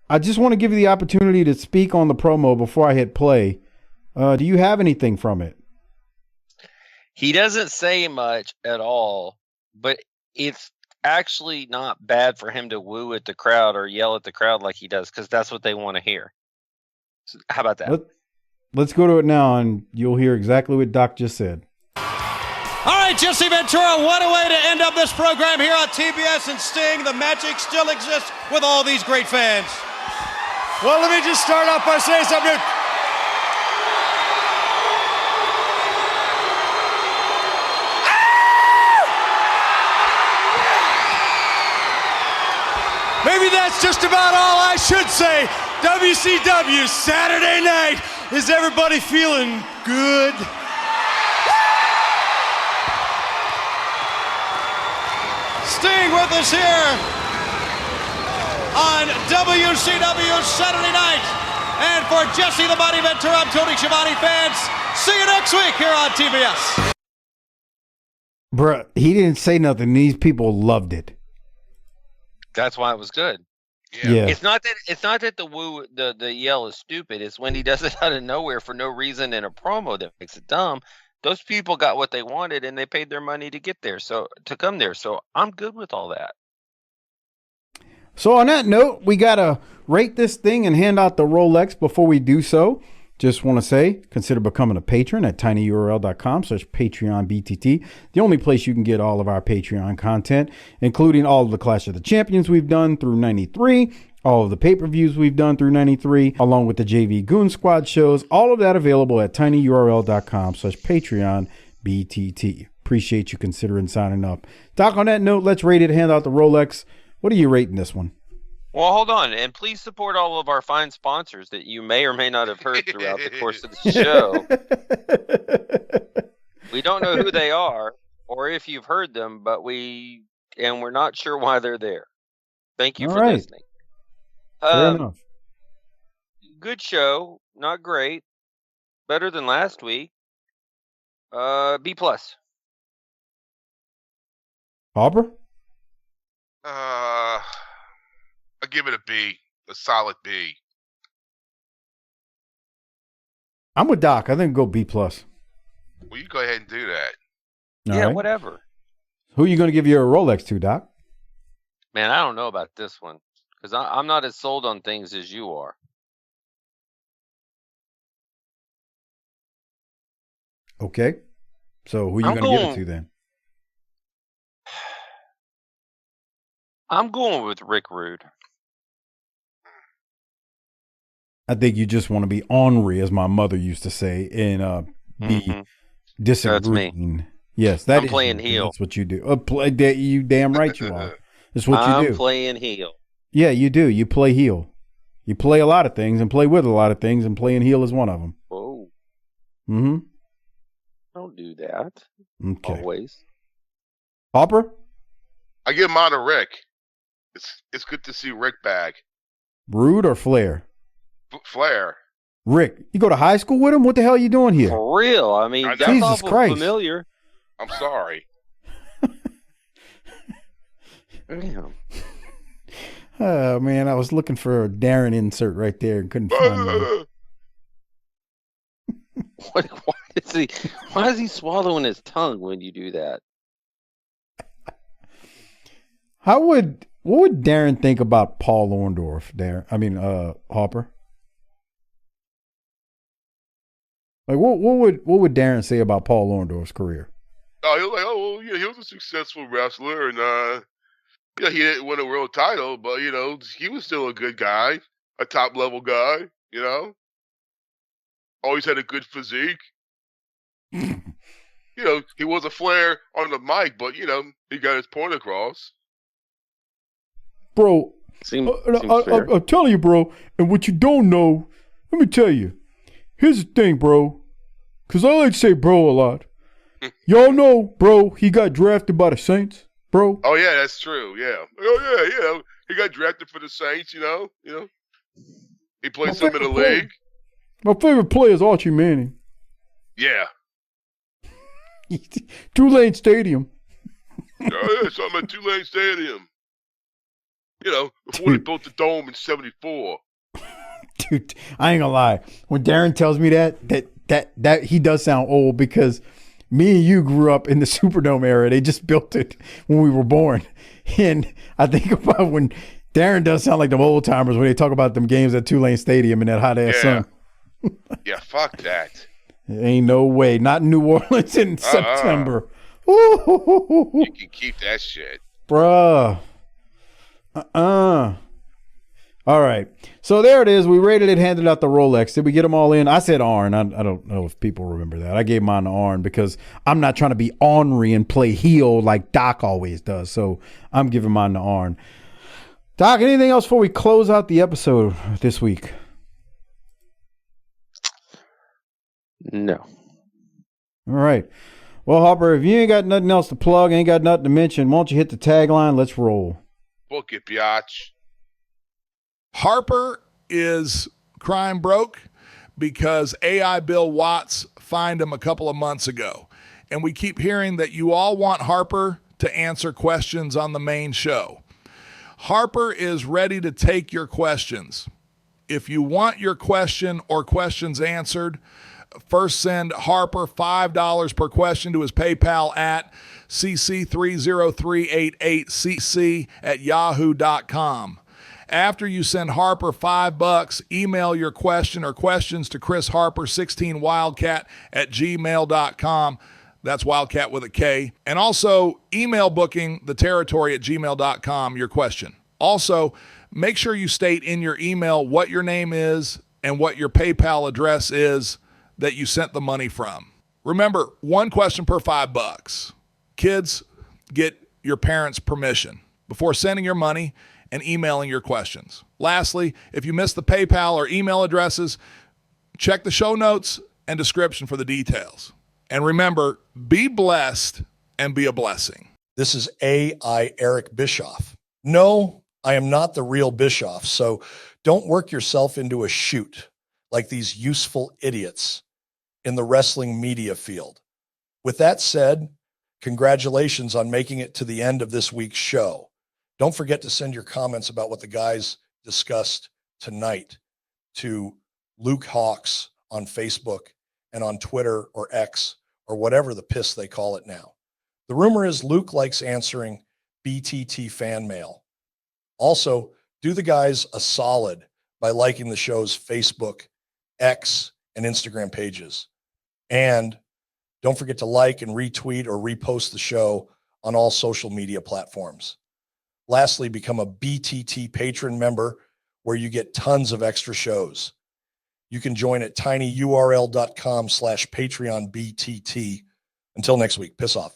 I just want to give you the opportunity to speak on the promo before I hit play. Do you have anything from it? He doesn't say much at all, but it's actually not bad for him to woo at the crowd or yell at the crowd like he does, because that's what they want to hear. So how about that? Let's go to it now, and you'll hear exactly what Doc just said. All right, Jesse Ventura, what a way to end up this program here on TBS and Sting. The magic still exists with all these great fans. Well, let me just start off by saying something. Maybe that's just about all I should say. WCW Saturday Night. Is everybody feeling good? Sting with us here on WCW Saturday Night. And for Jesse the Body Ventura, I'm Tony Schiavone. Fans, see you next week here on TBS. Bruh, he didn't say nothing. These people loved it. That's why it was good. Yeah. It's not that the yell is stupid. It's when he does it out of nowhere for no reason in a promo that makes it dumb. Those people got what they wanted and they paid their money to get there. So to come there. So I'm good with all that. So on that note, we got to rate this thing and hand out the Rolex before we do so. Just want to say, consider becoming a patron at tinyurl.com/PatreonBTT. The only place you can get all of our Patreon content, including all of the Clash of the Champions we've done through 93, all of the pay-per-views we've done through 93, along with the JV Goon Squad shows, all of that available at tinyurl.com/PatreonBTT. Appreciate you considering signing up. Doc, on that note, let's rate it, hand out the Rolex. What are you rating this one? Well, hold on, and please support all of our fine sponsors that you may or may not have heard throughout the course of the show. We don't know who they are or if you've heard them, but we're not sure why they're there. Thank you for listening. Fair enough. Good show, not great, better than last week. B+. Harper? I give it a B, a solid B. I'm with Doc. I think go B+. Well, you go ahead and do that. All yeah, right. whatever. Who are you going to give your Rolex to, Doc? Man, I don't know about this one because I'm not as sold on things as you are. Okay. So who are you going to give it to then? I'm going with Rick Rude. I think you just want to be ornery, as my mother used to say, and be disagreeing. That's me. Yes, I'm playing heel. That's what you do. You damn right you are. That's what you do. I'm playing heel. Yeah, you do. You play heel. You play a lot of things and play with a lot of things, and playing heel is one of them. Whoa. Mm-hmm. Don't do that. Okay. Always. Harper? I give mine to Rick. It's good to see Rick back. Rude or Flair? Flair. Rick, you go to high school with him? What the hell are you doing here? For real. I mean, that's Jesus awful Christ. familiar. I'm sorry. Damn. Oh, man, I was looking for a Darren insert right there and couldn't find one. Why is he swallowing his tongue when you do that? What would Darren think about Paul Orndorff, Harper? Like, what would Darren say about Paul Orndorff's career? Oh, he was like, oh, yeah, he was a successful wrestler, and he didn't win a world title, but he was still a good guy, a top level guy. Always had a good physique. He was a Flair on the mic, but he got his point across. Bro, I'll tell you, bro, and what you don't know, let me tell you. Here's the thing, bro, because I like to say bro a lot. Y'all know, bro, he got drafted by the Saints, bro. Oh, yeah, that's true, yeah. Oh, yeah, he got drafted for the Saints, He played some in the league. My favorite player is Archie Manning. Yeah. Tulane Stadium. Oh, yeah, something at Tulane Stadium. Before they built the dome in 74. Dude, I ain't gonna lie. When Darren tells me that he does sound old because me and you grew up in the Superdome era. They just built it when we were born. And I think about when Darren does sound like them old timers when they talk about them games at Tulane Stadium in that hot ass sun. Yeah, fuck that. Ain't no way. Not in New Orleans in September. You can keep that shit. Bruh. All right. So there it is. We rated it, handed out the Rolex. Did we get them all in? I said Arn. I don't know if people remember that. I gave mine to Arn because I'm not trying to be ornery and play heel like Doc always does. So I'm giving mine to Arn. Doc, anything else before we close out the episode this week? No. All right. Well, Harper, if you ain't got nothing else to plug, ain't got nothing to mention, why don't you hit the tagline? Let's roll. Book it, biatch. Harper is crime broke because AI Bill Watts fined him a couple of months ago. And we keep hearing that you all want Harper to answer questions on the main show. Harper is ready to take your questions. If you want your question or questions answered, first send Harper $5 per question to his PayPal at cc30388cc@yahoo.com. After you send Harper $5, email your question or questions to chrisharper16wildcat@gmail.com. That's Wildcat with a K. And also email BookingTheTerritory@gmail.com your question. Also, make sure you state in your email what your name is and what your PayPal address is that you sent the money from. Remember, one question per $5. Kids, get your parents' permission before sending your money and emailing your questions. Lastly, if you missed the PayPal or email addresses, check the show notes and description for the details. And remember, be blessed and be a blessing. This is AI Eric Bischoff. No, I am not the real Bischoff, so don't work yourself into a shoot like these useful idiots in the wrestling media field. With that said, congratulations on making it to the end of this week's show. Don't forget to send your comments about what the guys discussed tonight to Luke Hawks on Facebook and on Twitter or X or whatever the piss they call it now. The rumor is Luke likes answering BTT fan mail. Also, do the guys a solid by liking the show's Facebook, X, and Instagram pages. And don't forget to like and retweet or repost the show on all social media platforms. Lastly, become a BTT patron member where you get tons of extra shows. You can join at tinyurl.com/PatreonBTT. Until next week, piss off.